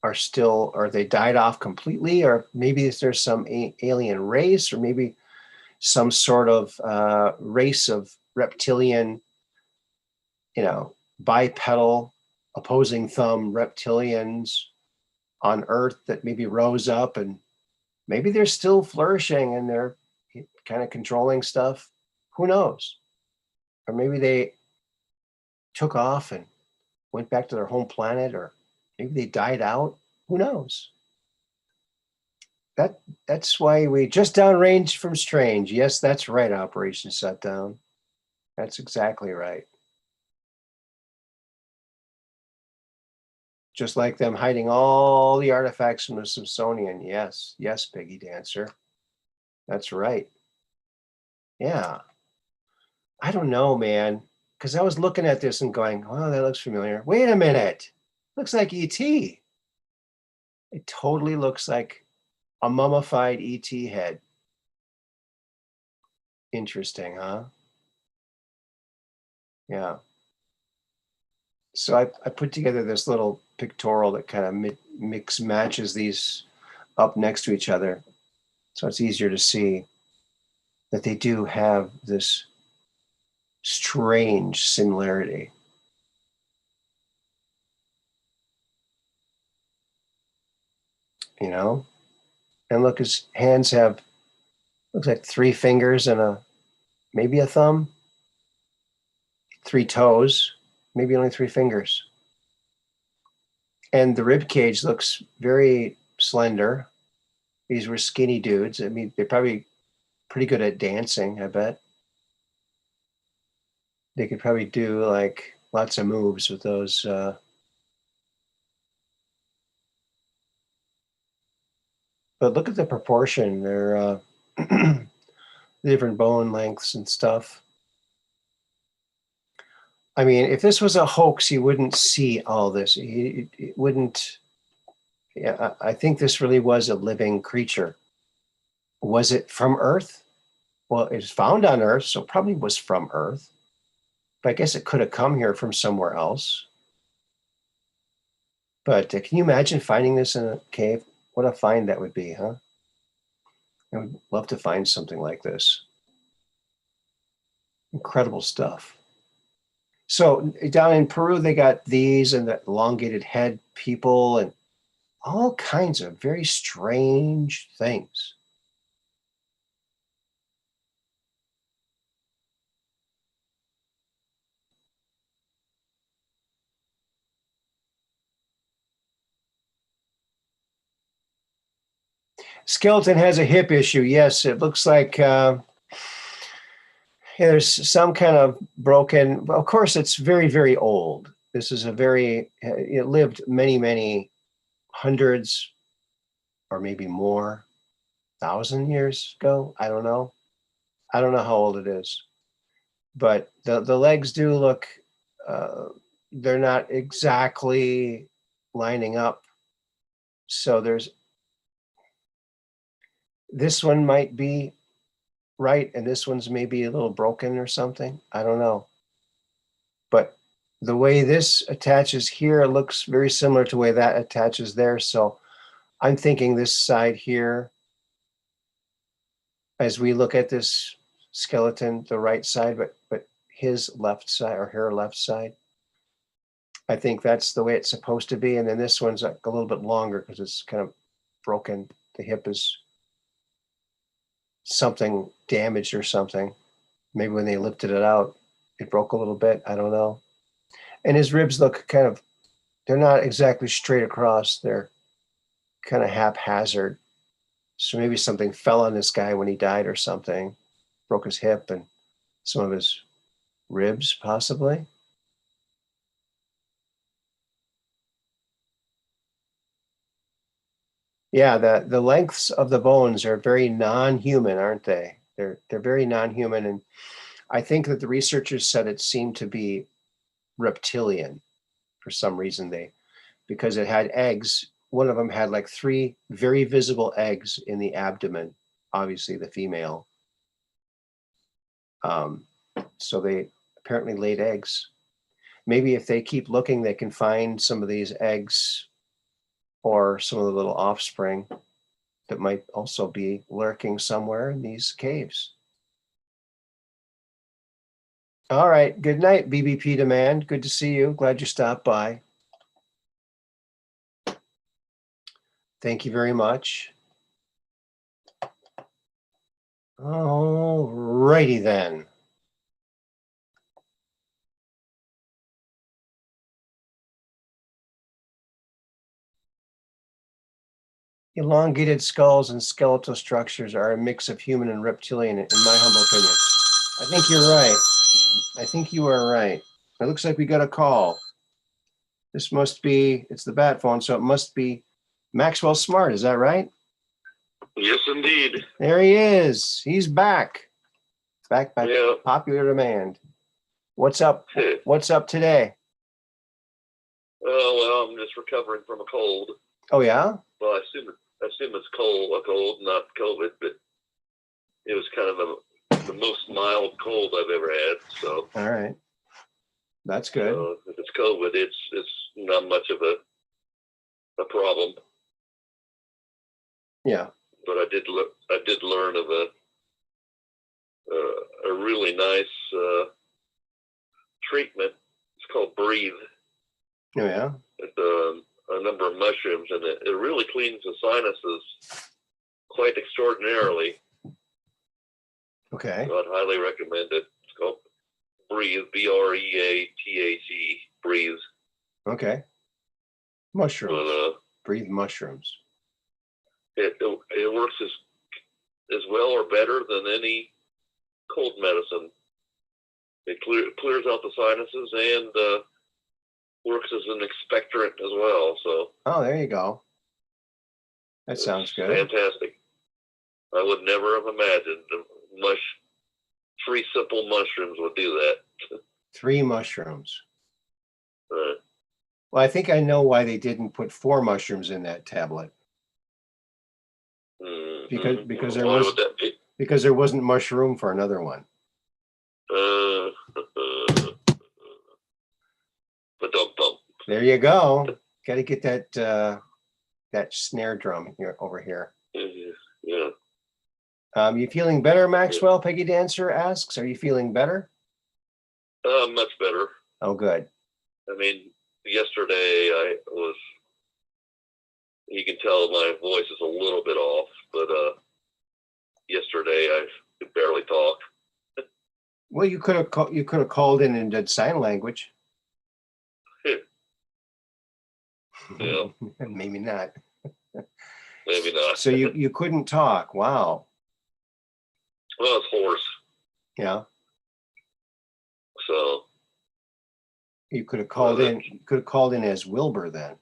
are still, or they died off completely, or maybe there's some alien race, or maybe some sort of race of reptilian, bipedal, opposing thumb reptilians on Earth that maybe rose up, and maybe they're still flourishing and they're kind of controlling stuff. Who knows? Or maybe they took off and went back to their home planet, or maybe they died out. Who knows? That's why we just downrange from strange. Yes, that's right, Operation Shutdown. That's exactly right. Just like them hiding all the artifacts from the Smithsonian. Yes, yes, Piggy Dancer. That's right. Yeah. I don't know, man. Because I was looking at this and going, oh, that looks familiar. Wait a minute. Looks like E.T. It totally looks like a mummified E.T. head. Interesting, huh? Yeah. So I put together this little pictorial that kind of matches these up next to each other. So it's easier to see that they do have this strange similarity. And look, his hands looks like 3 fingers and maybe a thumb, 3 toes, maybe only 3 fingers. And the rib cage looks very slender. These were skinny dudes. I mean, they're probably pretty good at dancing, I bet. They could probably do like lots of moves with those. But look at the proportion. They're different bone lengths and stuff. I mean, if this was a hoax, you wouldn't see all this. It wouldn't. Yeah, I think this really was a living creature. Was it from Earth? Well, it was found on Earth, so it probably was from Earth. But I guess it could have come here from somewhere else. But can you imagine finding this in a cave? What a find that would be, huh? I would love to find something like this. Incredible stuff. So down in Peru, they got these and the elongated head people and all kinds of very strange things. Skeleton has a hip issue. Yes, it looks like there's some kind of broken. Of course, it's very, very old. This is a very, it lived many, many hundreds or maybe more, 1,000 years ago. I don't know. I don't know how old it is. But the legs do look, they're not exactly lining up. So this one might be right, and this one's maybe a little broken or something. I don't know. But the way this attaches here looks very similar to the way that attaches there. So I'm thinking this side here, as we look at this skeleton, the right side, but his left side or her left side. I think that's the way it's supposed to be. And then this one's like a little bit longer because it's kind of broken. The hip is something damaged or something. Maybe when they lifted it out, it broke a little bit. I don't know. And his ribs look kind of, they're not exactly straight across. They're kind of haphazard. So maybe something fell on this guy when he died or something, broke his hip and some of his ribs possibly. Yeah, the lengths of the bones are very non-human, aren't they? They're very non-human, and I think that the researchers said it seemed to be reptilian for some reason. Because it had eggs. One of them had like 3 very visible eggs in the abdomen, obviously the female. So they apparently laid eggs. Maybe if they keep looking, they can find some of these eggs or some of the little offspring that might also be lurking somewhere in these caves. All right. Good night, BBP Demand. Good to see you. Glad you stopped by. Thank you very much. All righty then. Elongated skulls and skeletal structures are a mix of human and reptilian, in my humble opinion. I think you're right. I think you are right. It looks like we got a call. This must be, it's the bat phone, so it must be Maxwell Smart. Is that right? Yes, indeed. There he is. He's back. Back by popular demand. What's up? What's up today? Well, I'm just recovering from a cold. Oh, yeah? Well, I assume it's a cold, not COVID, but it was kind of the most mild cold I've ever had. So, all right, that's good. So if it's COVID, it's not much of a problem. Yeah, but I did learn of a really nice treatment. It's called Breathe. Oh, yeah. It's a number of mushrooms, and it really cleans the sinuses quite extraordinarily. Okay. So I'd highly recommend it. It's called Breathe, B-R-E-A-T-H-E, Breathe. Okay. Mushrooms. But, Breathe mushrooms. It works as well or better than any cold medicine. It clears out the sinuses and works as an expectorant as well. So. Oh, there you go. That sounds good. Fantastic. I would never have imagined 3 simple mushrooms would do that. 3 mushrooms. Well, I think I know why they didn't put 4 mushrooms in that tablet. Because there wasn't much room for another one. There you go. Got to get that snare drum here over here. Yeah. You feeling better, Maxwell? Peggy Dancer asks. Are you feeling better? Much better. Oh, good. I mean, yesterday you can tell my voice is a little bit off, but yesterday I could barely talk. Well, you could have called in and did sign language. Yeah. Maybe not. maybe not. So you couldn't talk. Wow. Well, it's hoarse. Yeah. So You could have called in. You could have called in as Wilbur then.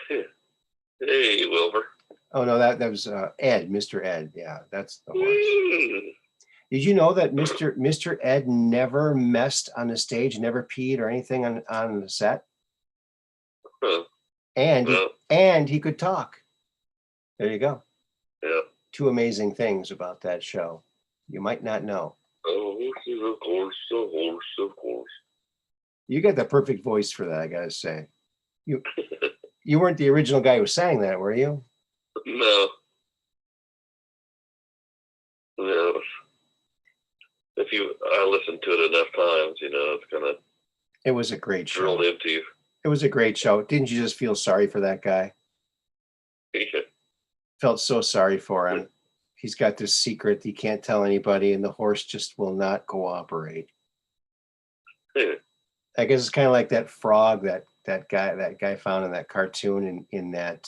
hey, Wilbur. Oh no, that was Ed, Mr. Ed. Yeah, that's the horse. Did you know that Mr. Ed never messed on the stage, never peed or anything on the set? Huh. And he could talk. There you go. Yeah. Two amazing things about that show. You might not know. Oh, of course, of course, of course. You got the perfect voice for that, I gotta say. You weren't the original guy who sang that, were you? No. No. I listened to it enough times, it's kind of. It was a great show. Drilled into you. It was a great show. Didn't you just feel sorry for that guy? Yeah. Felt so sorry for him. He's got this secret he can't tell anybody, and the horse just will not cooperate. Yeah. I guess it's kind of like that frog that guy found in that cartoon in that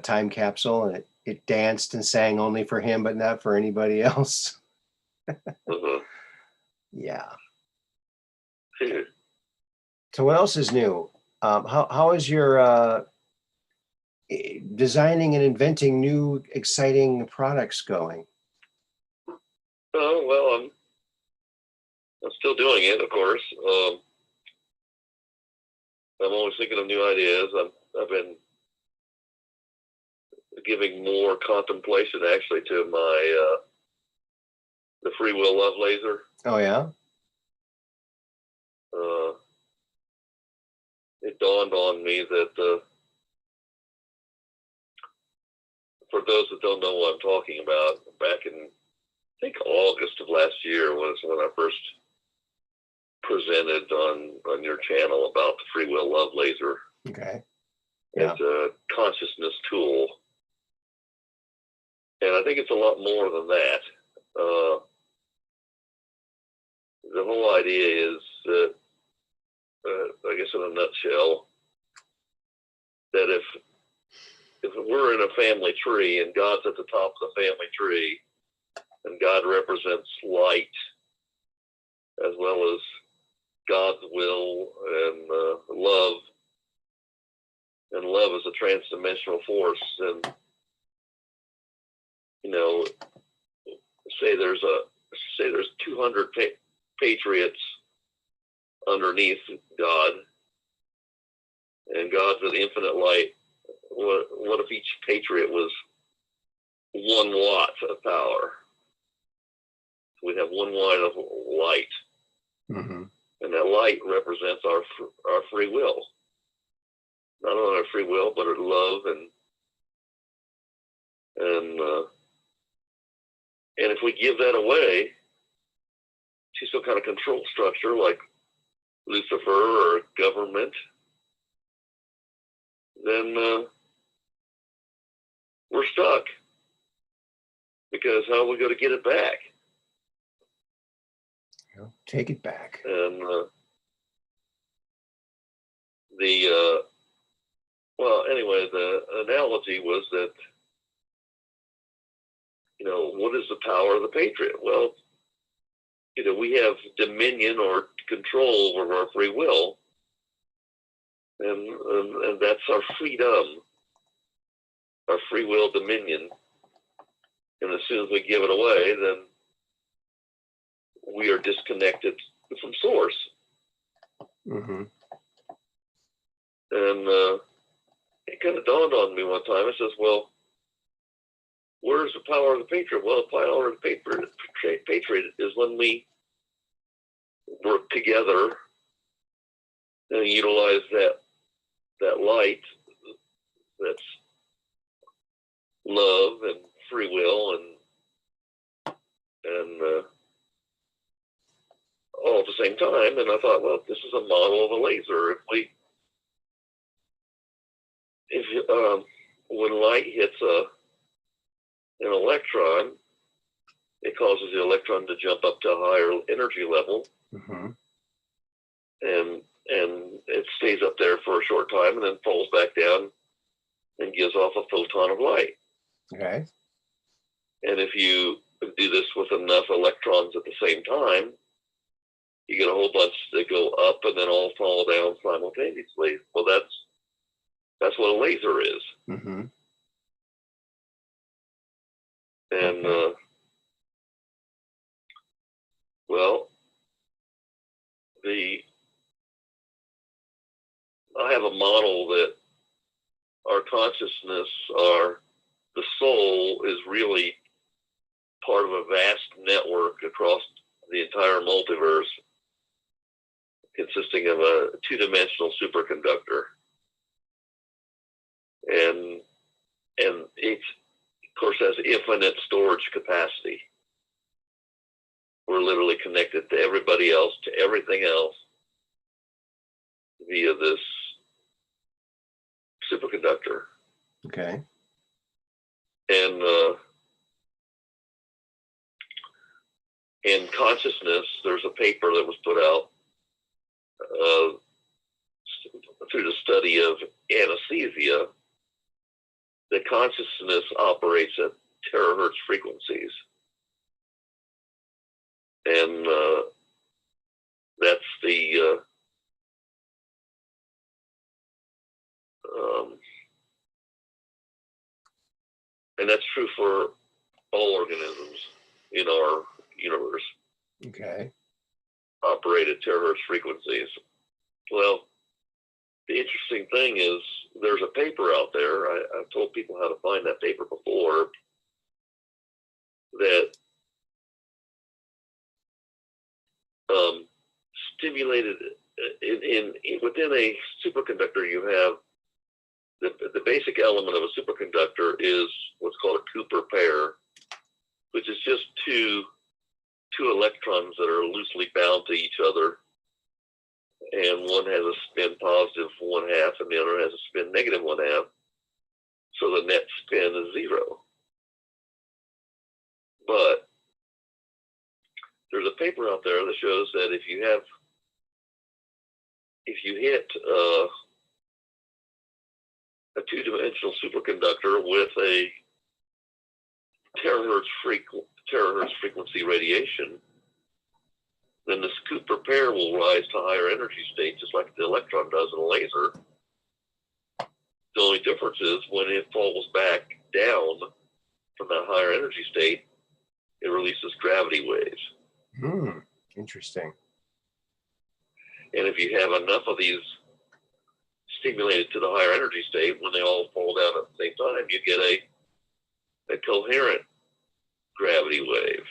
time capsule, and it danced and sang only for him, but not for anybody else. Uh-huh. Yeah. Yeah. So what else is new? How is your designing and inventing new exciting products going? Oh, well, I'm still doing it, of course. I'm always thinking of new ideas. I've been giving more contemplation actually to my the free will love laser. Oh yeah. It dawned on me that for those that don't know what I'm talking about, back in I think August of last year was when I first presented on your channel about the free will love laser. Okay. Yeah. It's a consciousness tool. And I think it's a lot more than that. The whole idea is that, I guess in a nutshell, that if we're in a family tree and God's at the top of the family tree, and God represents light as well as God's will and love, and love is a transdimensional force, and say there's 200 patriots underneath God, and God's an infinite light. What if each patriot was 1 watt of power? We'd have 1 watt of light, Mm-hmm. and that light represents our free will. Not only our free will, but our love and if we give that away to some kind of control structure like Lucifer or government, then we're stuck. Because how are we going to get it back? Take it back. And anyway, the analogy was that, what is the power of the patriot? Well, we have dominion or control over our free will, and that's our freedom, our free will dominion. And as soon as we give it away, then we are disconnected from source. Mm-hmm. And it kind of dawned on me one time. It says, well, where's the power of the patriot? Well, the power of the patriot is when we work together and utilize that light that's love and free will and all at the same time. And I thought, well, this is a model of a laser. When light hits an electron, it causes the electron to jump up to a higher energy level, Mm-hmm. and it stays up there for a short time and then falls back down and gives off a photon of light. Okay. And if you do this with enough electrons at the same time, you get a whole bunch that go up and then all fall down simultaneously. Well, that's what a laser is. Mm-hmm. And Okay. well, I have a model that our consciousness, the soul, is really part of a vast network across the entire multiverse, consisting of a two-dimensional superconductor, and it, of course, has infinite storage capacity. We're literally connected to everybody else, to everything else, via this superconductor. Okay. And in consciousness, there's a paper that was put out through the study of anesthesia, that consciousness operates at terahertz frequencies. And that's the and that's true for all organisms in our universe. Okay. Operate at terahertz frequencies. Well, the interesting thing is there's a paper out there. I've told people how to find that paper before, that stimulated within a superconductor. You have the basic element of a superconductor is what's called a Cooper pair, which is just two electrons that are loosely bound to each other, and one has a spin positive 1/2 and the other has a spin negative 1/2, so the net spin is 0. But there's a paper out there that shows that if you hit a two-dimensional superconductor with a terahertz frequency radiation, then this Cooper pair will rise to higher energy state, just like the electron does in a laser. The only difference is when it falls back down from that higher energy state, it releases gravity waves. Interesting. And if you have enough of these stimulated to the higher energy state, when they all fall down at the same time, you get a coherent gravity wave.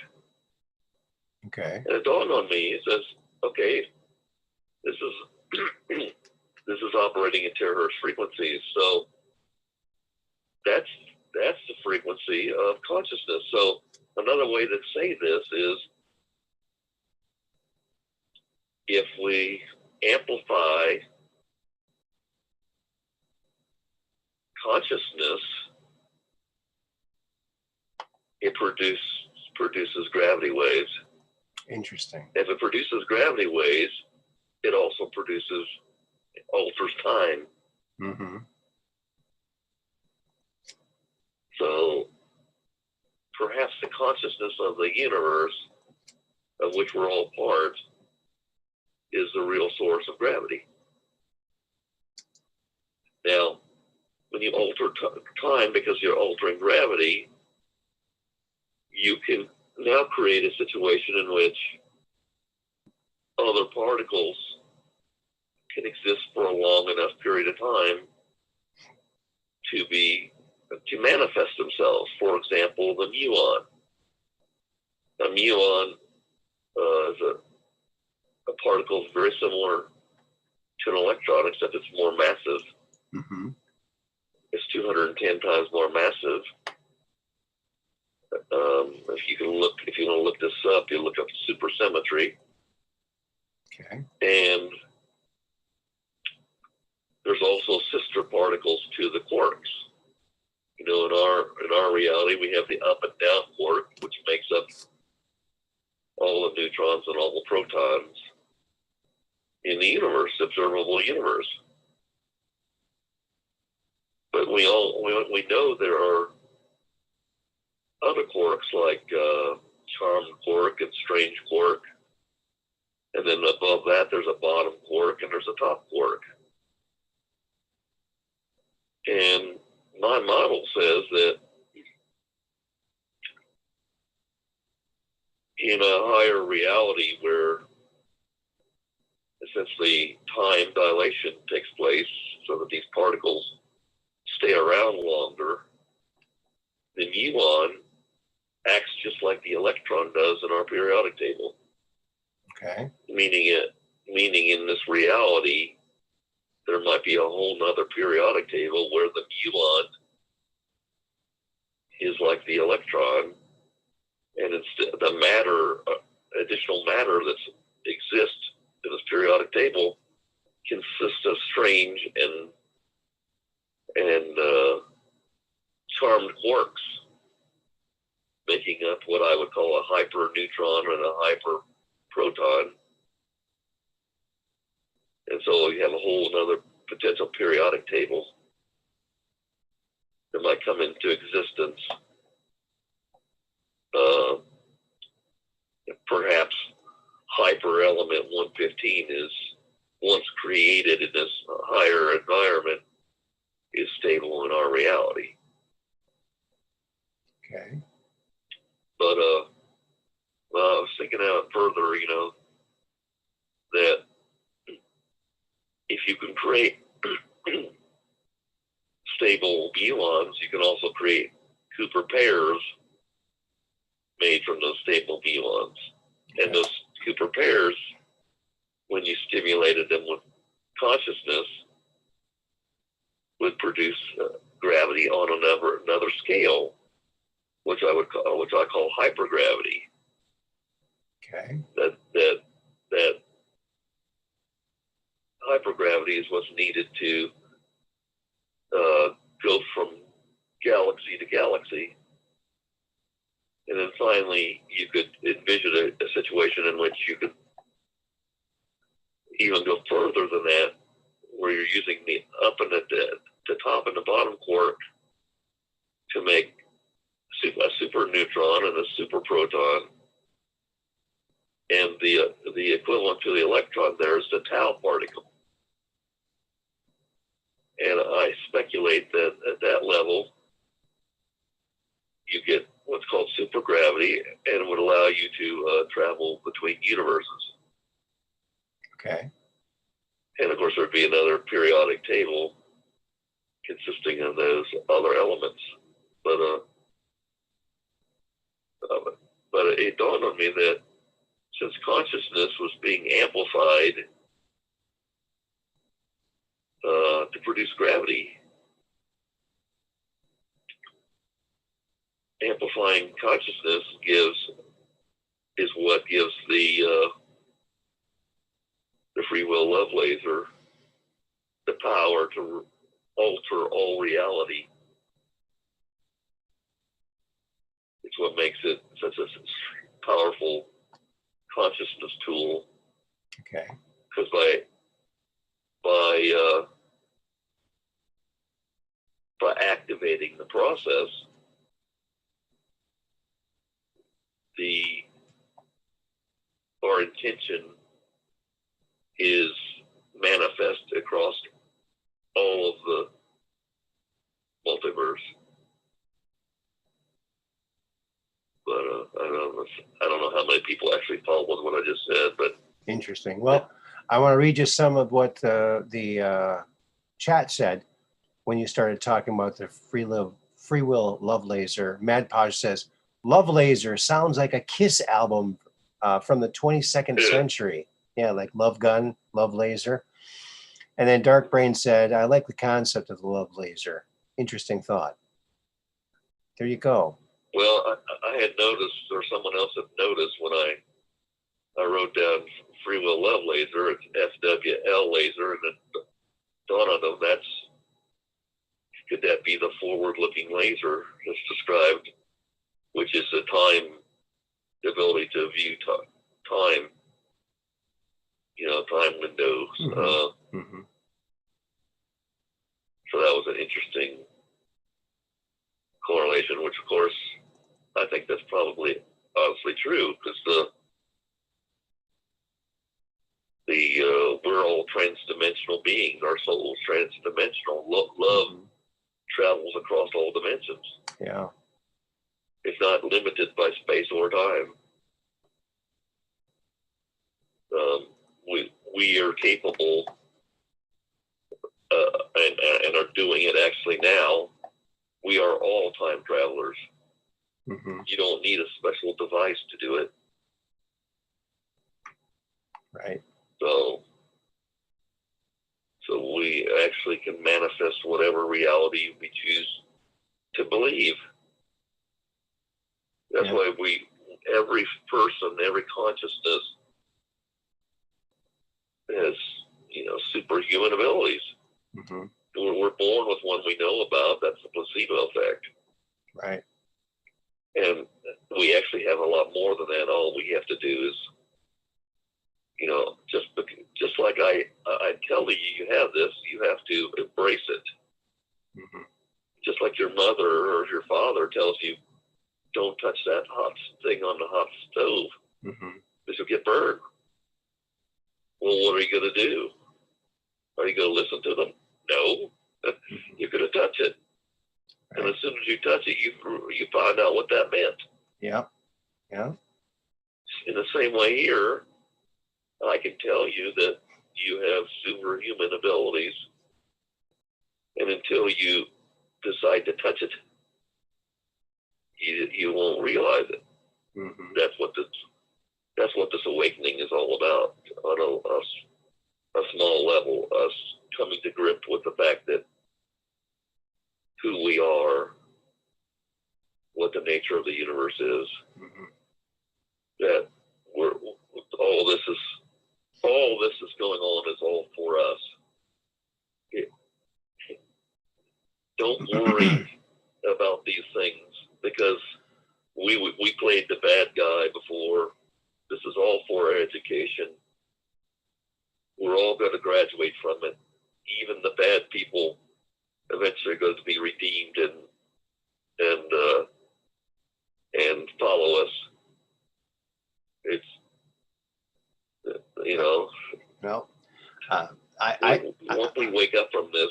Okay. And it dawned on me, it says, okay, this is operating at terahertz frequencies, so that's the frequency of consciousness. So another way to say this is, if we amplify consciousness, it produces gravity waves. Interesting. If it produces gravity waves, it also alters time. Mm-hmm. So perhaps the consciousness of the universe, of which we're all part, is the real source of gravity. Now, when you alter time because you're altering gravity, you can now create a situation in which other particles can exist for a long enough period of time to manifest themselves. For example, the muon. A muon is a particle very similar to an electron, except it's more massive. Mm-hmm. It's 210 times more massive. If you want to look this up, you look up supersymmetry. Okay. And there's also sister particles to the quarks. You know, in our reality, we have the up and down quark, which makes up all the neutrons and all the protons. in the universe, observable universe. But we know there are other quarks like charmed quark and strange quark, and then above that there's a bottom quark and there's a top quark. And my model says that in a higher reality where essentially time dilation takes place so that these particles stay around longer, the muon acts just like the electron does in our periodic table. Okay. Meaning in this reality, there might be a whole nother periodic table where the muon is like the electron, and instead the matter, additional matter that exists in this periodic table consists of strange and charmed quarks, making up what I would call a hyper neutron and a hyper proton. And so you have a whole other potential periodic table that might come into existence. Perhaps hyper element 115 is, once created in this higher environment, is stable in our reality. Okay. But well, I was thinking out further, that if you can create stable muons, you can also create Cooper pairs made from those stable muons. Okay. And those Cooper pairs, when you stimulated them with consciousness, would produce gravity on another scale, which I call hypergravity. Okay. That hypergravity is what's needed to go from galaxy to galaxy. And then finally, you could envision a situation in which you could even go further than that, where you're using the up and the top and the bottom quark to make a super neutron and a super proton. And the equivalent to the electron there is the tau particle. And I speculate that at that level, you get what's called supergravity, and it would allow you to travel between universes. Okay. And of course, there'd be another periodic table consisting of those other elements. But it dawned on me that since consciousness was being amplified to produce gravity, amplifying consciousness is what gives the free will love laser the power to alter all reality. It's what makes it such a powerful consciousness tool. Okay. Because by activating the process, our intention is manifest across all of the multiverse. But I don't know how many people actually followed what I just said. But interesting. Well, I want to read you some of what the chat said when you started talking about the free will love laser. Mad Podge says, "Love Laser sounds like a Kiss album from the 22nd century." Yeah, like Love Gun, Love Laser. And then Dark Brain said, "I like the concept of the love laser. Interesting thought." There you go. Well, I had noticed, or someone else had noticed, when I wrote down free will love laser, it's FWL laser, and then dawned on them, could that be the forward-looking laser that's described, which is the ability to view time, time windows. So that was an interesting correlation, which of course I think that's probably honestly true, because we're all trans-dimensional beings. Our soul's trans-dimensional. Love travels across all dimensions. Yeah. It's not limited by space or time. We are capable, and are doing it actually now. We are all time travelers. You don't need a special device to do it. Right. So we actually can manifest whatever reality we choose to believe. That's why every person, every consciousness has, superhuman abilities. We're born with one we know about. That's the placebo effect. Right. And we actually have a lot more than that. All we have to do is, just like I tell you have this, you have to embrace it. Just like your mother or your father tells you, don't touch that hot thing on the hot stove, because you'll get burned. Well, what are you going to do? Are you going to listen to them? No. You're going to touch it. Right. And as soon as you touch it, you find out what that meant. Yeah. In the same way here, I can tell you that you have superhuman abilities, and until you decide to touch it, you won't realize it. That's what this awakening is all about, on a small level, us coming to grips with the fact that who we are, what the nature of the universe is, that all this is going on is all for us. Don't worry about these things, because we played the bad guy before. This is all for our education. We're all going to graduate from it. Even the bad people eventually are going to be redeemed and follow us. It's Well, once we wake up from this,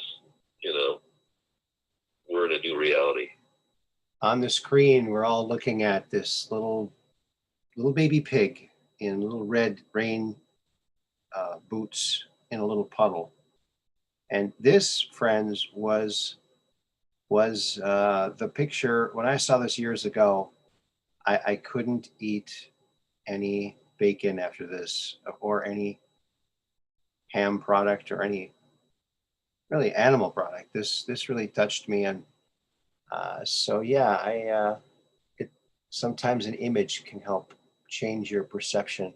we're in a new reality. On the screen, we're all looking at this little baby pig in little red rain boots in a little puddle. And this, friends, was the picture. When I saw this years ago, I couldn't eat any bacon after this, or any ham product, or any really animal product. This really touched me. And so yeah, sometimes an image can help change your perception,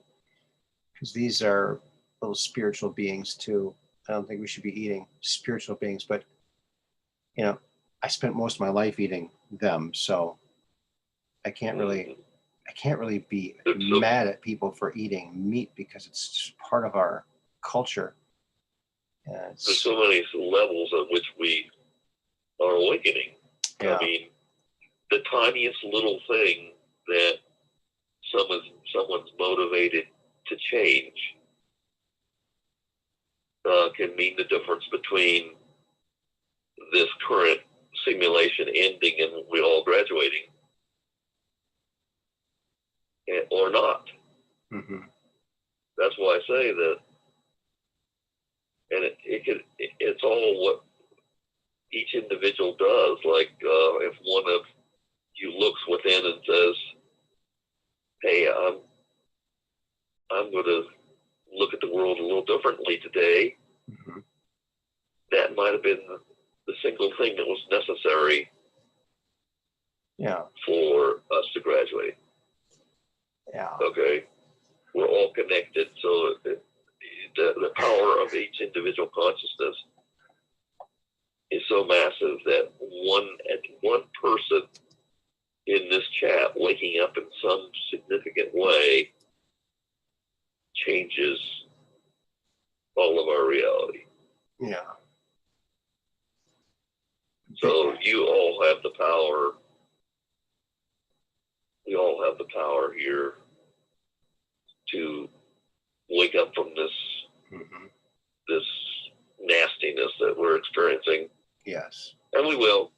because these are little spiritual beings too. I don't think we should be eating spiritual beings, but I spent most of my life eating them, so I can't really be mad at people for eating meat, because it's just part of our culture. There's so many levels at which we are awakening. Yeah. I mean, the tiniest little thing that someone's motivated to change can mean the difference between this current simulation ending and we all graduating, or not. That's why I say that, and it's all what each individual does. Like if one of you looks within and says, "Hey, I'm going to look at the world a little differently today," that might have been the single thing that was necessary for us to graduate. Okay, we're all connected, so the power of each individual consciousness is so massive that one person in this chat waking up in some significant way changes all of our reality. Yeah. So you all have the power. We all have the power here to wake up from this this nastiness that we're experiencing. Yes. And we will.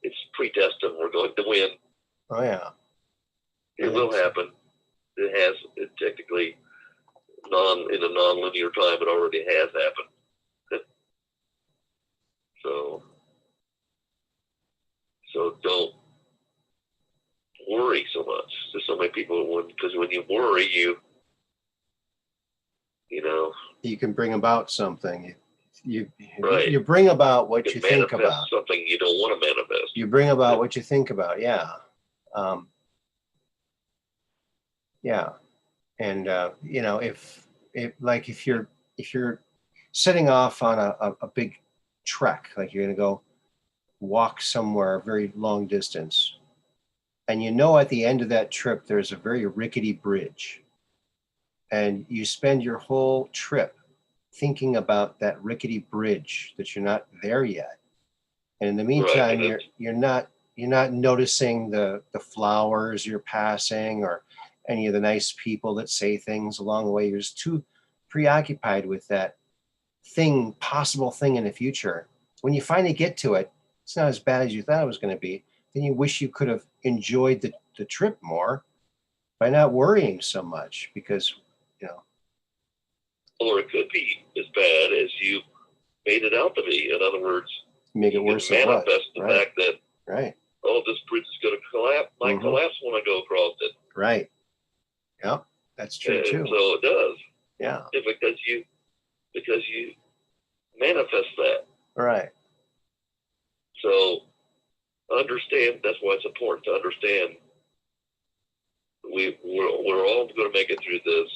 It's predestined. We're going to win. Oh yeah. It will happen. It technically in a non-linear time. It already has happened. So don't worry so much. There's so many people because when you worry, you know, you can bring about something. You right. You bring about what you think about. Something you don't want to manifest. You bring about what you think about. Yeah. Yeah. And you know, if you're setting off on a big trek, like you're going to go walk somewhere a very long distance, and you know at the end of that trip there's a very rickety bridge, and you spend your whole trip thinking about that rickety bridge that you're not there yet, and in the meantime you're not noticing the flowers you're passing or any of the nice people that say things along the way. You're just too preoccupied with that possible thing in the future. When you finally get to it, it's not as bad as you thought it was going to be. Then you wish you could have enjoyed the trip more by not worrying so much, because, you know. Or it could be as bad as you made it out to be. In other words, make it worse than what? Manifest the fact that, oh, this bridge is going to collapse. Might collapse when I go across it. Right. Yeah, that's true too. So it does. Yeah. Because you manifest that. Right. So understand. That's why it's important to understand. We're all going to make it through this.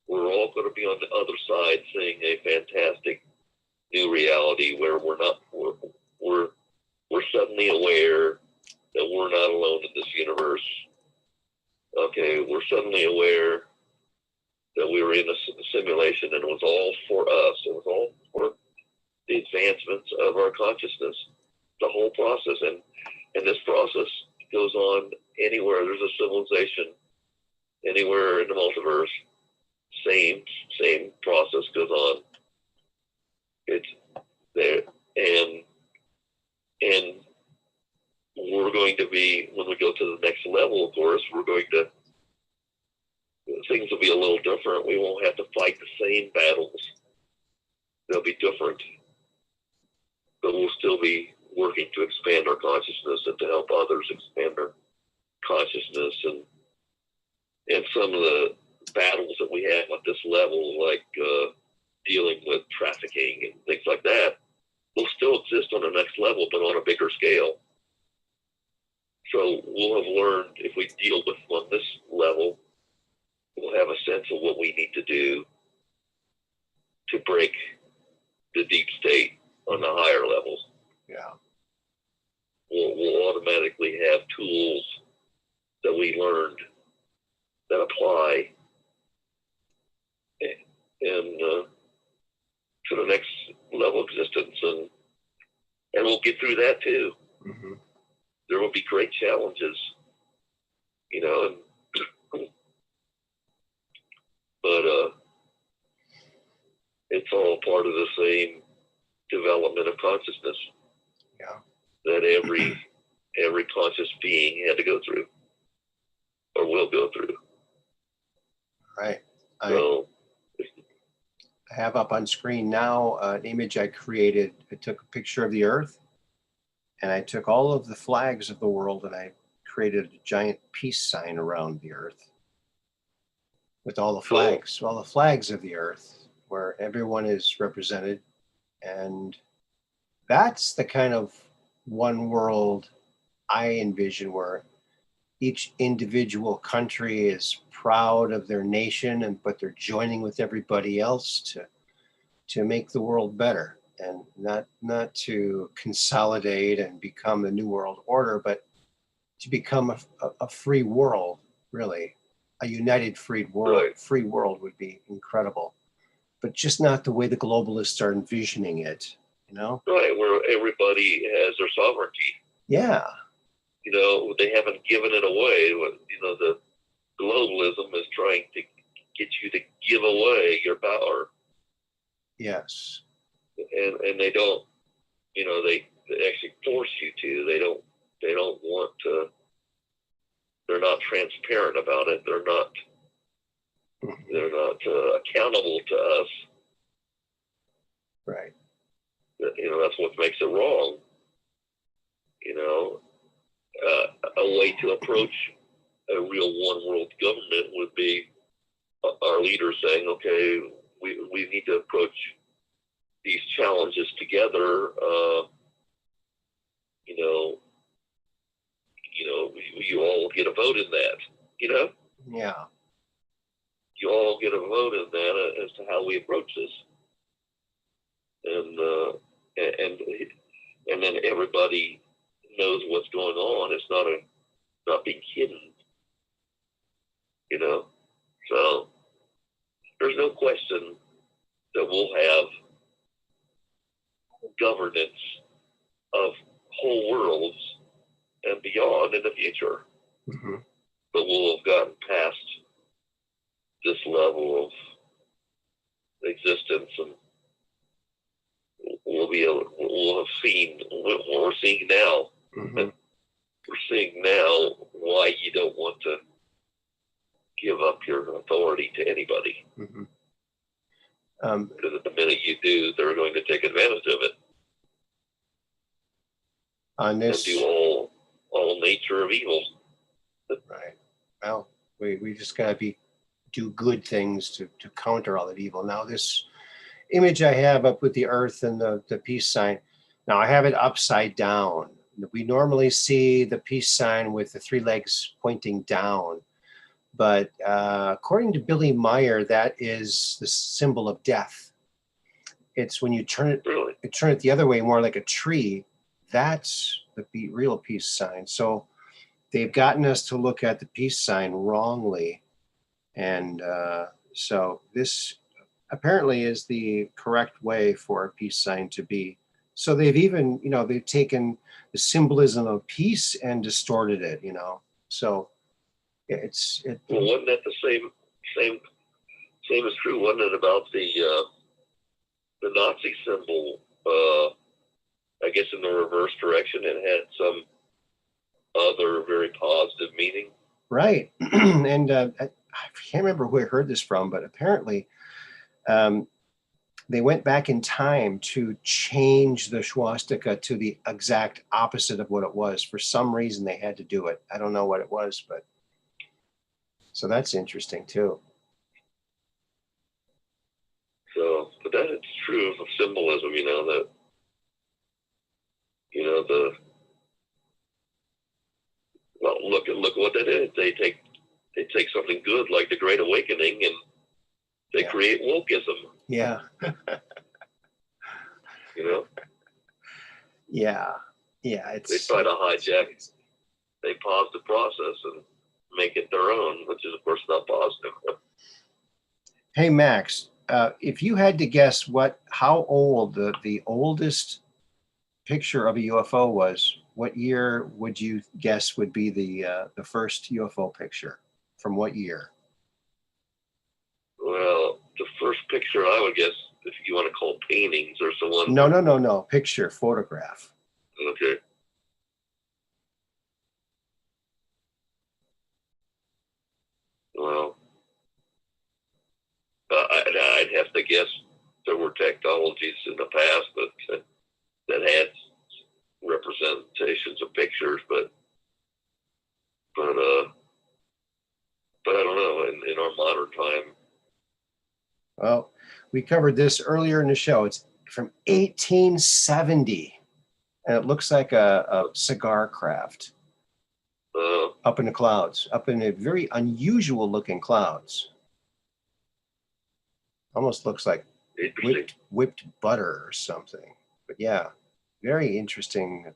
We're all going to be on the other side, seeing a fantastic new reality where we're suddenly aware that we're not alone in this universe. Okay, we're suddenly aware that we were in a simulation, and it was all for us. It was all for the advancements of our consciousness, the whole process. And this process goes on anywhere there's a civilization, anywhere in the multiverse. Same process goes on. It's there, and we're going to be, when we go to the next level, of course, things will be a little different. We won't have to fight the same battles. They'll be different, but we'll still be working to expand our consciousness and to help others expand their consciousness. And some of the battles that we have at this level, like dealing with trafficking and things like that, will still exist on the next level, but on a bigger scale. So we'll have learned, if we deal with on this level, we'll have a sense of what we need to do to break the deep state on the higher levels. Yeah. We'll automatically have tools that we learned that apply and to the next level of existence, and we'll get through that too. Mm-hmm. There will be great challenges, you know, but it's all part of the same development of consciousness. Yeah. That every conscious being had to go through, or will go through. Right. So, I have up on screen now an image I created. I took a picture of the Earth, and I took all of the flags of the world, and I created a giant peace sign around the Earth with all the flags, all the flags of the Earth, where everyone is represented. And that's the kind of one world I envision, where each individual country is proud of their nation, but they're joining with everybody else to make the world better, and not to consolidate and become the new world order, but to become a free world. Really, a united free world. Right. Free world would be incredible. but just not the way the globalists are envisioning it, you know? Right, where everybody has their sovereignty. Yeah. You know, they haven't given it away. You know, the globalism is trying to get you to give away your power. Yes. And they don't, you know, they actually force you to. They don't want to, they're not transparent about it. They're not accountable to us. Right. You know, that's what makes it wrong. You know, a way to approach a real one world government would be our leaders saying, okay, we need to approach these challenges together. You all get a vote in that. You know, Yeah. you all get a vote in that as to how we approach this, and then everybody knows what's going on. It's not being hidden. You know, so there's no question that we'll have governance of whole worlds and beyond in the future. Mm-hmm. But we'll have gotten past this level of existence, and we'll have seen what we're seeing now. Mm-hmm. We're seeing now why you don't want to give up your authority to anybody. Mm-hmm. Because at the minute you do, they're going to take advantage of it. On this, and do all nature of evil. Right. Well, we just gotta do good things to counter all that evil. Now, this image I have up with the earth and the peace sign. Now I have it upside down. We normally see the peace sign with the three legs pointing down, but according to Billy Meyer, that is the symbol of death. It's when you turn it, Really? turn it the other way, more like a tree. That's the real peace sign. So they've gotten us to look at the peace sign wrongly. And so this apparently is the correct way for a peace sign to be. So they've even, they've taken the symbolism of peace and distorted it, So Well, wasn't that the same is true, wasn't it, about the Nazi symbol? I guess in the reverse direction, it had some other very positive meaning. Right. And I can't remember who I heard this from, but apparently they went back in time to change the swastika to the exact opposite of what it was. For some reason, they had to do it. I don't know what it was, but so that's interesting too. So, but that is true of symbolism, that, look what they did. They take something good like the Great Awakening and they create wokeism. Yeah. Yeah. Yeah. They try to hijack. They pause the process and make it their own, which is of course not positive. Hey Max, if you had to guess how old the oldest picture of a UFO was, what year would you guess would be the first UFO picture? From what year? Well, the first picture I would guess, if you want to call paintings, or someone. No. Picture, photograph. Okay. Well, I'd have to guess there were technologies in the past that had representations of pictures, but I don't know. In our modern time. Well, we covered this earlier in the show. It's from 1870, and it looks like a cigar craft up in the clouds, up in a very unusual looking clouds. Almost looks like whipped butter or something. But yeah, very interesting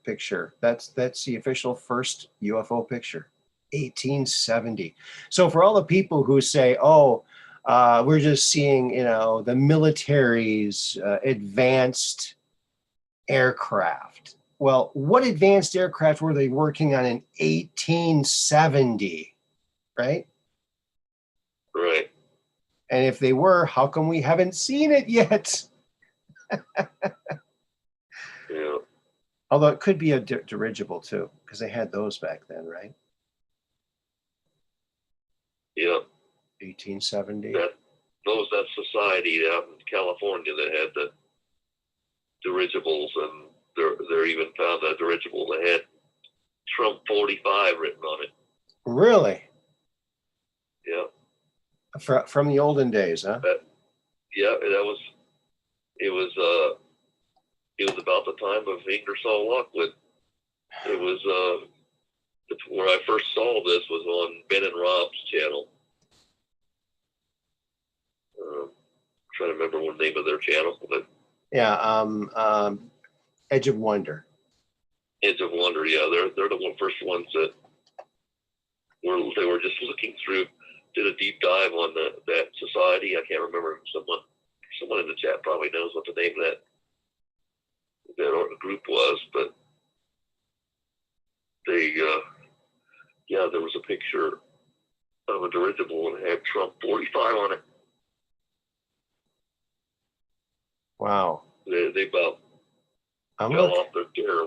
picture. That's the official first UFO picture, 1870. So for all the people who say, "Oh, We're just seeing, you know, the military's advanced aircraft. Well, what advanced aircraft were they working on in 1870, right? Right. And if they were, how come we haven't seen it yet? Yeah. Although it could be a dirigible too, because they had those back then, right? Yeah. 1870. That society out in California that had the dirigibles, and they're even found a dirigible that had Trump 45 written on it. Really? Yeah. From the olden days, huh? Yeah, it was about the time of Ingersoll Lockwood. It was where I first saw this was on Ben and Rob's channel. Trying to remember what the name of their channel, but Yeah, Edge of Wonder. Edge of Wonder, yeah, they're the first ones that they were just looking through, did a deep dive on that society. I can't remember, someone in the chat probably knows what the name of that group was, but they there was a picture of a dirigible and it had Trump 45 on it. Wow. They about fell off their chair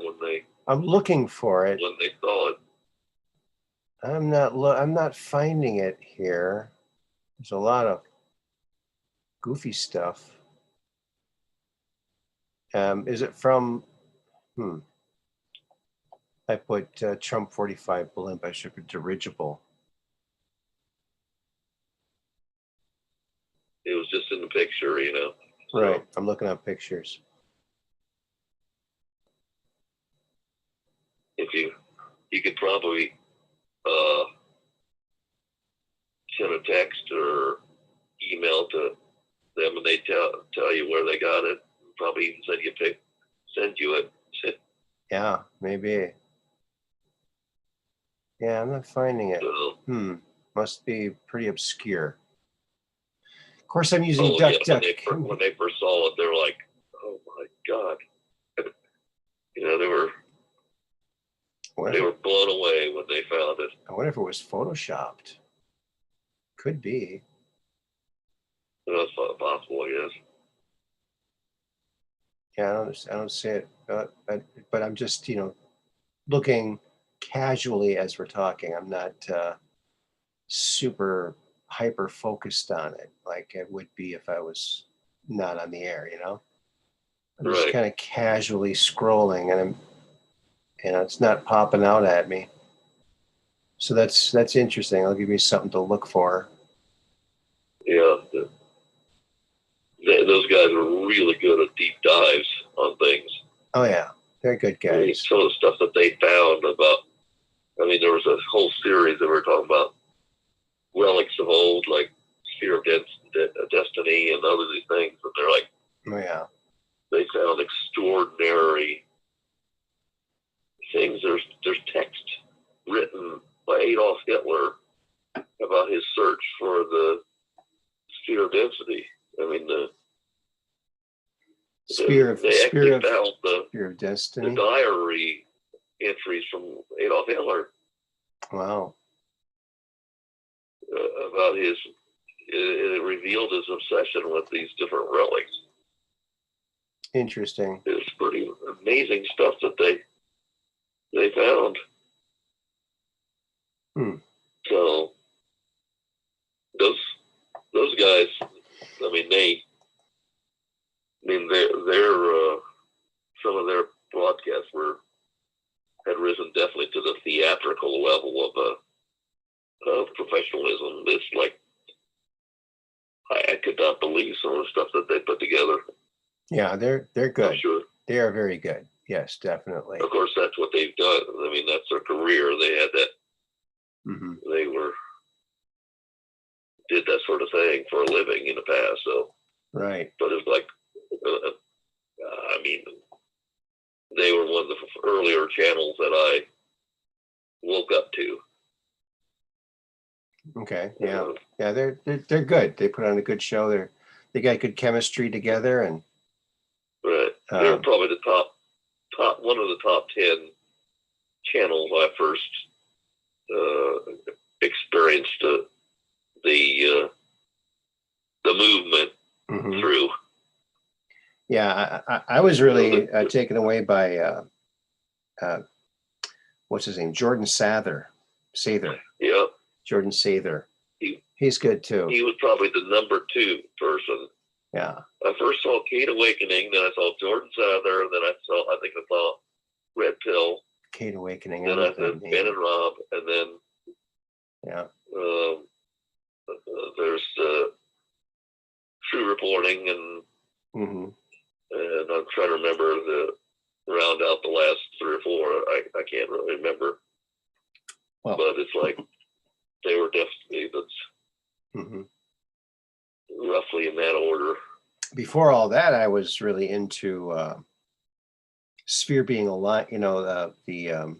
I'm looking for it. when they saw it. I'm not finding it here. There's a lot of goofy stuff. Is it from? I put Trump 45 blimp. I should put dirigible. It was just in the picture, you know. Right. So, I'm looking at pictures. If you could probably send a text or email to them, and they tell you where they got it. Probably even send you it. Yeah, maybe. Yeah, I'm not finding it. So, must be pretty obscure. Of course, I'm using DuckDuck. When they first saw it, they're like, "Oh my God!" You know, they were blown away when they found it. I wonder if it was photoshopped. Could be. That's possible, yes. Yeah, I don't see it, but I'm just, you know, looking casually as we're talking. I'm not super hyper focused on it like it would be if I was not on the air, you know. I'm just kind of casually scrolling, and it's not popping out at me. So that's interesting. I'll give you something to look for. Yeah, those guys are really good at deep dives on things. Oh yeah, they're good guys. I mean, some of the stuff that they found about. I mean, there was a whole series that we were talking about relics of old, like Sphere of Destiny and other things, and they're like, oh yeah, they found extraordinary things. There's text written by Adolf Hitler about his search for the sphere of density. I mean, Sphere of Destiny. The diary entries from Adolf Hitler. Wow. About it revealed his obsession with these different relics. Interesting. It's pretty amazing stuff that they found. So those guys, I mean, their some of their broadcasts had risen definitely to the theatrical level of professionalism. It's like I could not believe some of the stuff that they put together. Yeah, they're good. I'm sure. They are very good. Yes, definitely. Of course, that's what they've done. I mean, that's their career. They had that. Mm-hmm. They did that sort of thing for a living in the past. So right. But it's like, I mean, they were one of the earlier channels that I woke up to. Okay. Yeah. Yeah. They're good. They put on a good show. They got good chemistry together, and right. They're probably the top one of the top 10 channels I first experienced the movement through. Yeah, I was really taken away by what's his name, Jordan Sather. Yeah, Jordan Sather. He's good too. He was probably the number 2 person. Yeah. I first saw Kate Awakening, then I saw Jordan Sather, then I saw Red Pill. Kate Awakening. Then I said Ben and Rob, and then there's True Reporting, and I'm trying to remember round out the last 3 or 4. I can't really remember. Well, but it's like they were definitely roughly in that order. Before all that, I was really into Sphere Being Alive, the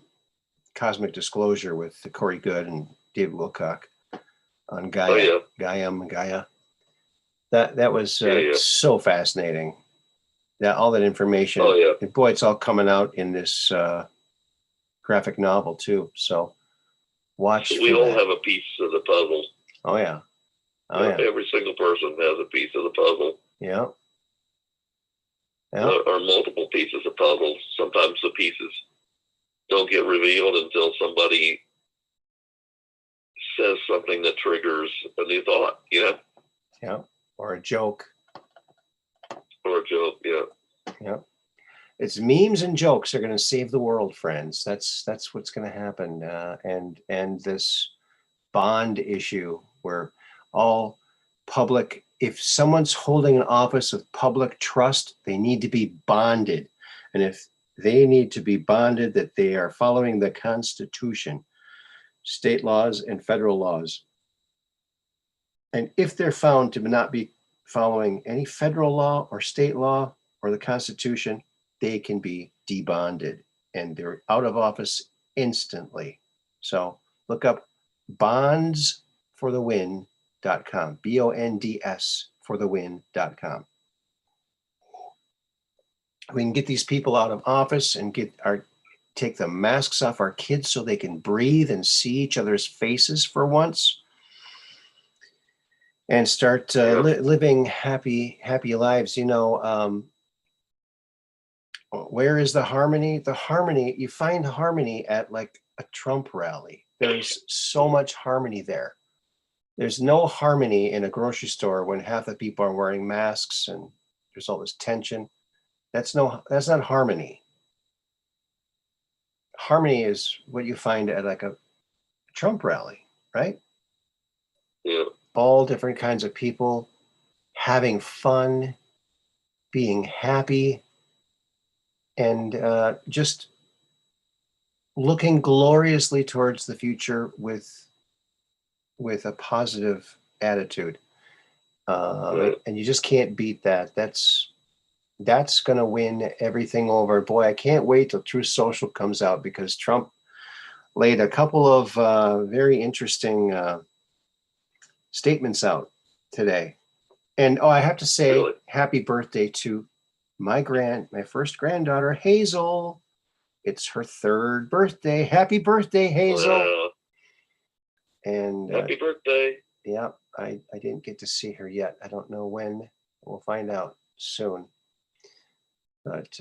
Cosmic Disclosure with Corey Goode and David Wilcock on Gaia. Gaia. That was so fascinating. All that information. And boy, it's all coming out in this graphic novel too. So watch. We all have a piece of the puzzle. Oh yeah. Every single person has a piece of the puzzle. Yeah. Or multiple pieces of puzzles. Sometimes the pieces don't get revealed until somebody says something that triggers a new thought. Yeah. Or a joke. Yeah. It's memes and jokes are going to save the world, friends. That's what's going to happen. And this bond issue where all public, if someone's holding an office of public trust, they need to be bonded. And if they need to be bonded, that they are following the Constitution, state laws and federal laws. And if they're found to not be following any federal law or state law or the Constitution, they can be debonded and they're out of office instantly. So look up bondsforthewin.com, BONDS forthewin.com. We can get these people out of office and take the masks off our kids so they can breathe and see each other's faces for once. And start living happy lives. Where is the harmony? The harmony, you find harmony at like a Trump rally. There's so much harmony there. There's no harmony in a grocery store when half the people are wearing masks and there's all this tension. That's not harmony. Harmony is what you find at like a Trump rally, right? Yeah. All different kinds of people having fun, being happy, and just looking gloriously towards the future with a positive attitude. And you just can't beat that. That's going to win everything over. Boy, I can't wait till Truth Social comes out, because Trump laid a couple of very interesting statements out today. And I have to say, happy birthday to my first granddaughter, Hazel. It's her 3rd birthday. Happy birthday, Hazel. And happy birthday. Yeah, I didn't get to see her yet. I don't know when. We'll find out soon. But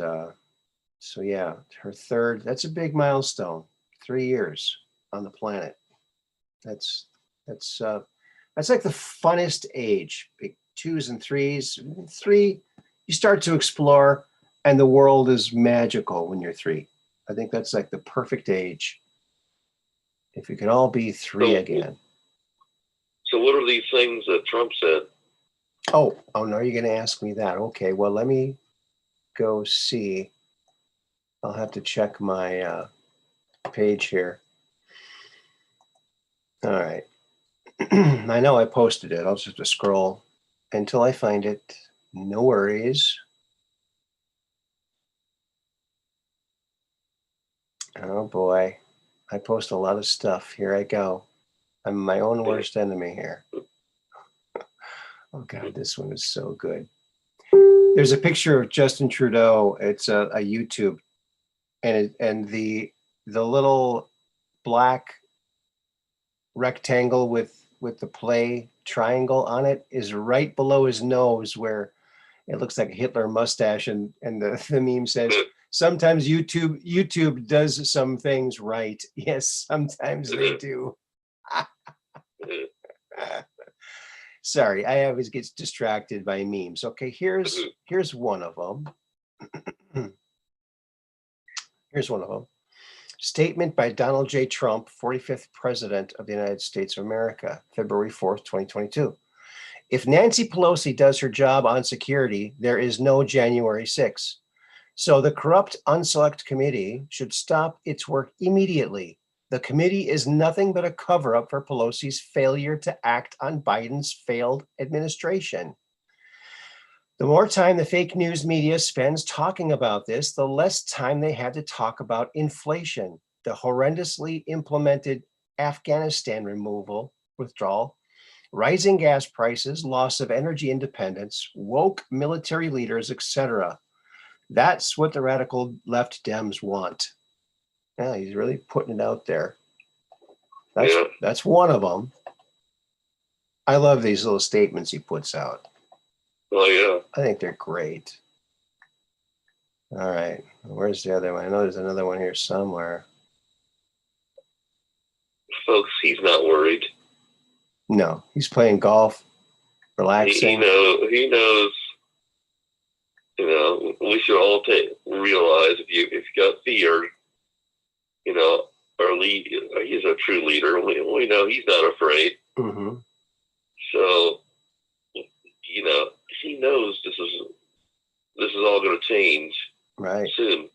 so yeah, her 3rd, that's a big milestone. 3 years on the planet. That's like the funnest age. Big 2s and 3s. 3, you start to explore, and the world is magical when you're 3. I think that's like the perfect age. If we could all be 3 again. So what are these things that Trump said? Oh no, you're going to ask me that. Okay, well, let me go see. I'll have to check my page here. All right. I know I posted it. I'll just have to scroll until I find it. No worries. Oh boy, I post a lot of stuff. Here I go. I'm my own worst enemy here. Oh God, this one is so good. There's a picture of Justin Trudeau. It's a YouTube, and the little black rectangle with the play triangle on it is right below his nose, where it looks like a Hitler mustache, and the meme says, sometimes YouTube does some things right. Yes, sometimes they do. Sorry, I always get distracted by memes. Okay, here's one of them. Here's one of them. Statement by Donald J. Trump, 45th President of the United States of America, February 4th, 2022. If Nancy Pelosi does her job on security, there is no January 6th. So the corrupt unselect committee should stop its work immediately. The committee is nothing but a cover-up for Pelosi's failure to act on Biden's failed administration. The more time the fake news media spends talking about this, the less time they have to talk about inflation, the horrendously implemented Afghanistan withdrawal, rising gas prices, loss of energy independence, woke military leaders, etc. That's what the radical left Dems want. Yeah, he's really putting it out there. That's one of them. I love these little statements he puts out. Oh, yeah. I think they're great. All right. Where's the other one? I know there's another one here somewhere. Folks, he's not worried. No, he's playing golf, relaxing. He knows. You know, we should all realize if you got fear, you know, our lead, he's a true leader. We know he's not afraid. Mm-hmm. So, you know, he knows this is all going to change soon.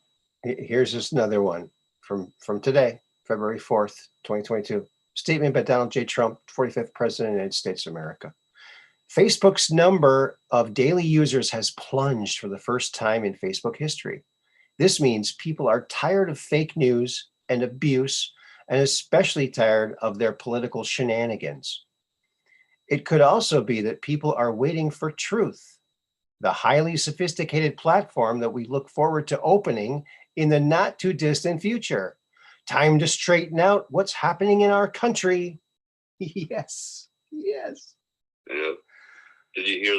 Here's just another one from today, February 4th, 2022. Statement by Donald J. Trump, 45th President of the United States of America. Facebook's number of daily users has plunged for the first time in Facebook history. This means people are tired of fake news and abuse, and especially tired of their political shenanigans. It could also be that people are waiting for truth, the highly sophisticated platform that we look forward to opening in the not too distant future. Time to straighten out what's happening in our country. Yes. Yeah. Did you hear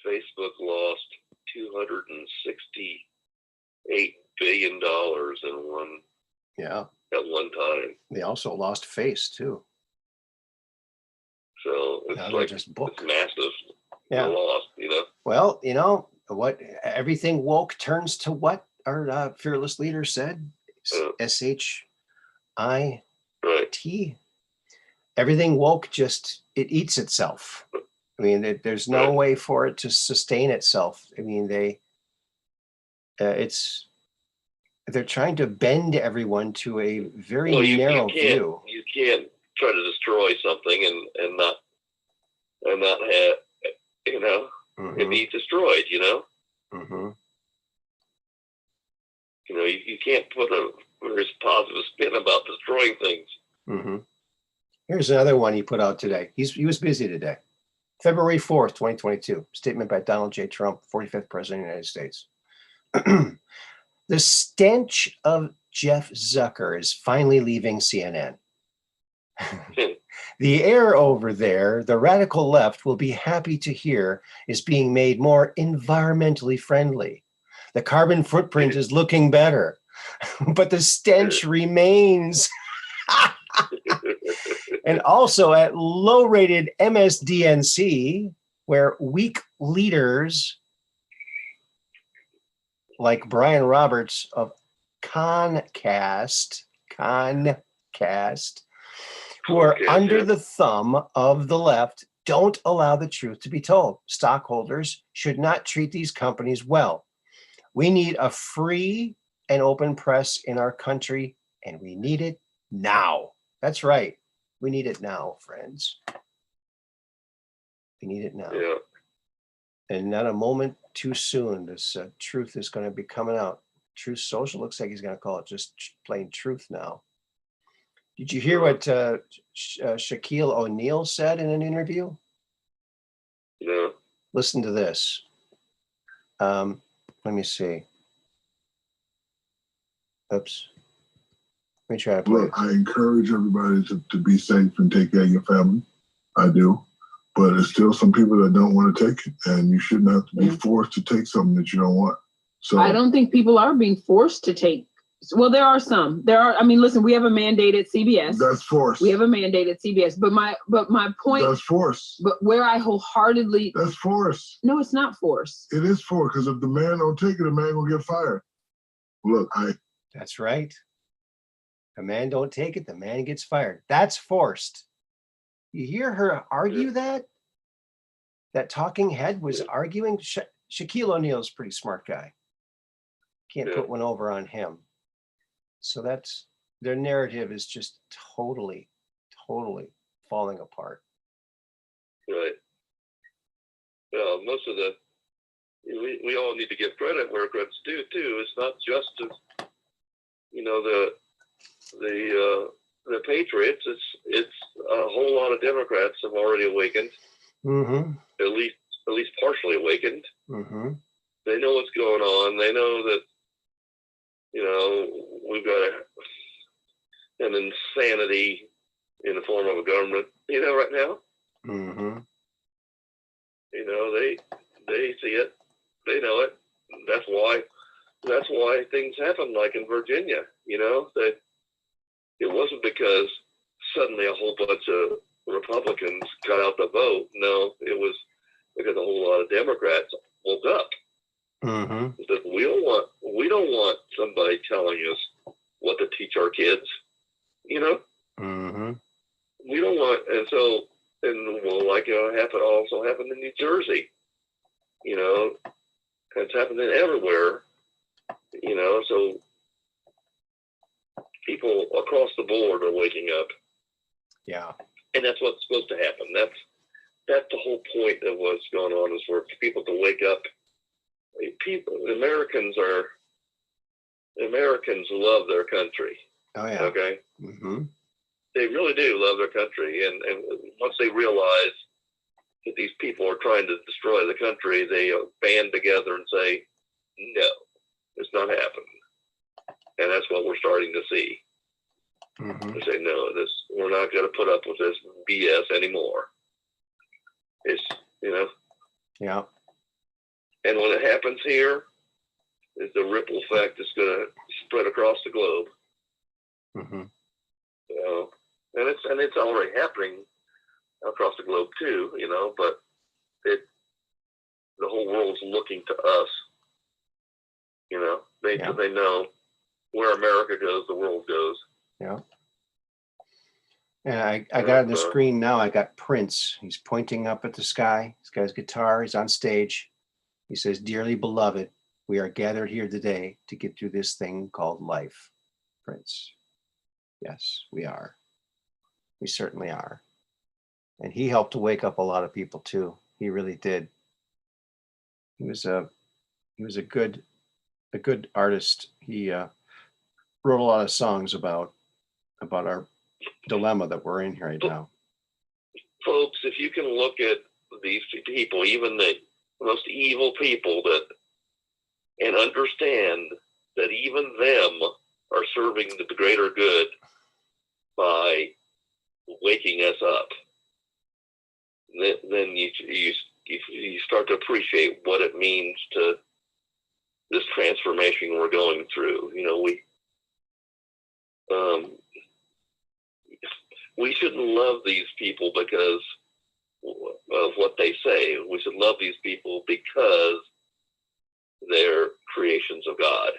Facebook lost $268 billion at one time. They also lost face too. So it's just book. It's massive. Yeah. Lost, you know. Well, you know what? Everything woke turns to what our fearless leader said. SHIT. Right. Everything woke it eats itself. I mean, there's no way for it to sustain itself. I mean, they're trying to bend everyone to a very narrow view. You can't try to destroy something and not have, you know, it be destroyed, you know. Mm-hmm. You know, you can't put a very positive spin about destroying things. Mm-hmm. Here's another one he put out today. He was busy today. February 4th, 2022. Statement by Donald J. Trump, 45th President of the United States. The stench of Jeff Zucker is finally leaving CNN. The air over there, the radical left will be happy to hear, is being made more environmentally friendly. The carbon footprint is looking better, but the stench remains. And also at low-rated MSDNC, where weak leaders like Brian Roberts of Comcast, who are under the thumb of the left, don't allow the truth to be told. Stockholders should not treat these companies well. We need a free and open press in our country, and we need it now. That's right. We need it now, friends. We need it now. Yeah. And not a moment too soon. This truth is going to be coming out. Truth Social looks like he's going to call it just plain truth now. Did you hear what Shaquille O'Neal said in an interview? No. Listen to this. Let me see. Oops. Let me try to play. Look, I encourage everybody to be safe and take care of your family. I do. But there's still some people that don't want to take it, and you shouldn't have to be forced to take something that you don't want. So I don't think people are being forced to take. Well, there are some. I mean, listen, we have a mandate at CBS. that's force. We have a mandate at CBS. But my point. That's force. But where I wholeheartedly. That's force. No, it's not force. It is force, because if the man don't take it, the man will get fired. Look, That's right. The man don't take it, the man gets fired. That's forced. You hear her argue that? That talking head was arguing. Shaquille O'Neal's a pretty smart guy. Can't put one over on him. So that's, their narrative is just totally falling apart. Right. Well, most of we all need to give credit where credit's due too. It's not just the Patriots. It's a whole lot of Democrats have already awakened. Mm-hmm. At least partially awakened. Mm-hmm. They know what's going on. They know that we've got an insanity in the form of a government. Right now. Mm-hmm. They see it. They know it. That's why things happen like in Virginia. That it wasn't because suddenly a whole bunch of Republicans got out the vote. No, it was because a whole lot of Democrats woke up. Mm-hmm. That we don't want somebody telling us what to teach our kids. Mm-hmm. We don't want, also happened in New Jersey. It's happening everywhere. So people across the board are waking up. Yeah. And that's what's supposed to happen. That's the whole point of what's going on, is for people to wake up. Americans love their country. Oh yeah. Okay. Mm-hmm. They really do love their country, and once they realize that these people are trying to destroy the country, they band together and say, "No, it's not happening." And that's what we're starting to see. Mm-hmm. They say, "No, we're not going to put up with this BS anymore." It's Yeah. And when it happens here, it's the ripple effect is going to spread across the globe. Mm-hmm. And it's already happening across the globe too. But the whole world's looking to us. They know where America goes, the world goes. Yeah. And I got on the screen now, I got Prince. He's pointing up at the sky. He's got his guitar. He's on stage. He says, "Dearly beloved, we are gathered here today to get through this thing called life." Prince. Yes, we are. We certainly are. And he helped to wake up a lot of people too. He really did. He was a good artist. He wrote a lot of songs about our dilemma that we're in right now. Folks, if you can look at these people, even the most evil people, and understand that even them are serving the greater good by waking us up, then you start to appreciate what it means to this transformation we're going through. We shouldn't love these people because of what they say. We should love these people because they're creations of God.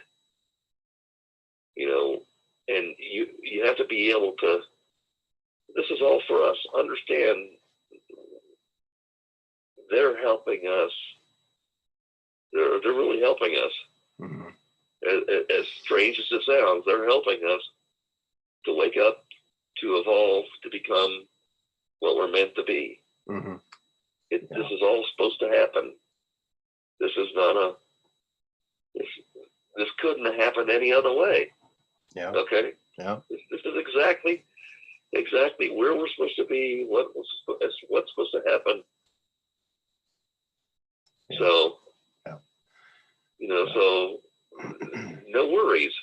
And you have to be able to, this is all for us, understand they're helping us. They're really helping us. Mm-hmm. As strange as it sounds, they're helping us to wake up, to evolve, to become what we're meant to be. Mm-hmm. This is all supposed to happen. This is not this couldn't have happened any other way. Yeah. Okay. Yeah. This is exactly exactly where we're supposed to be, what's supposed to happen. Yeah. So, Yeah. you know, so no worries.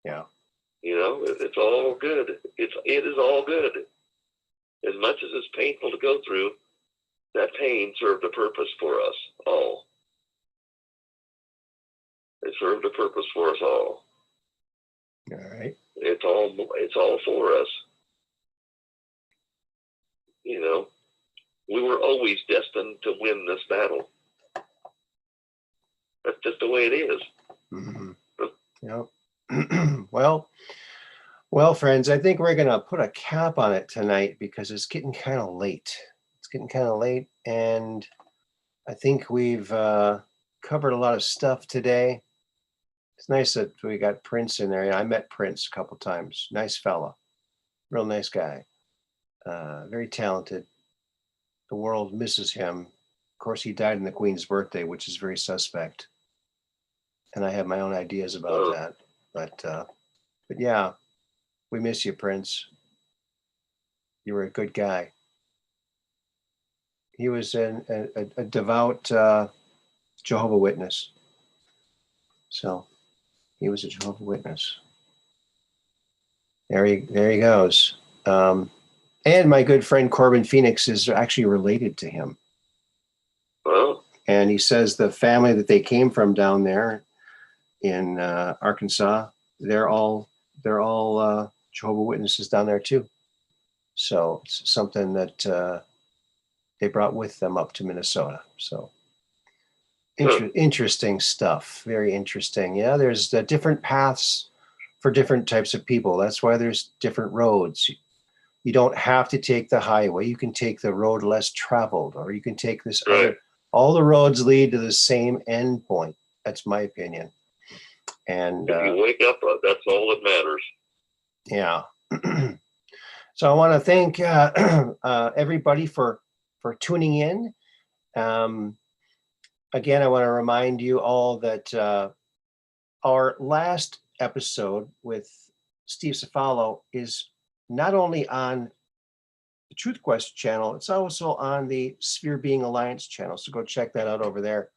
Yeah. You know, it's all good. It is all good. As much as it's painful to go through, that pain served a purpose for us all. It served a purpose for us all. All right. It's all for us. You know, we were always destined to win this battle. That's just the way it is. Mm-hmm. Yep. Well, friends, I think we're gonna put a cap on it tonight because it's getting kind of late. It's getting kind of late, and I think we've covered a lot of stuff today. It's nice that we got Prince in there. I met Prince a couple times. Nice fella, real nice guy, very talented. The world misses him. Of course, he died on the Queen's birthday, which is very suspect. And I have my own ideas about that. But yeah, we miss you, Prince. You were a good guy. He was a devout Jehovah's Witness. So he was a Jehovah's Witness. There he goes. And my good friend Corbin Phoenix is actually related to him. Well, And he says the family that they came from down there in Arkansas, they're all Jehovah's Witnesses down there too. So it's something that they brought with them up to Minnesota. So interesting stuff. Very interesting. Yeah, there's different paths for different types of people. That's why there's different roads. You don't have to take the highway. You can take the road less traveled, or you can take this other. All the roads lead to the same end point. That's my opinion. And if you wake up, that's all that matters. Yeah. So I want to thank everybody for tuning in. Again, I want to remind you all that our last episode with Steve Cefalo is not only on the Truth Quest channel, it's also on the Sphere Being Alliance channel. So go check that out over there.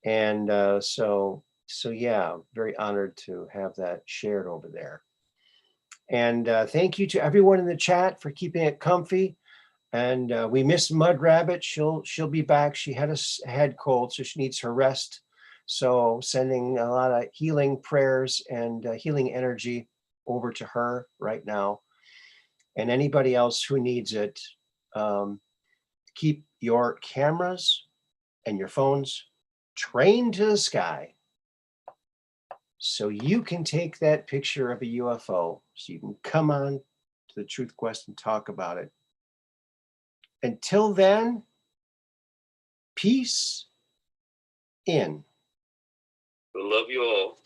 And so yeah, very honored to have that shared over there. And thank you to everyone in the chat for keeping it comfy. And we miss Mud Rabbit. She'll be back. She had a head cold, so she needs her rest. So sending a lot of healing prayers and healing energy over to her right now. And anybody else who needs it, keep your cameras and your phones trained to the sky, so you can take that picture of a UFO, so you can come on to the Truth Quest and talk about it. Until then, peace in. I love you all.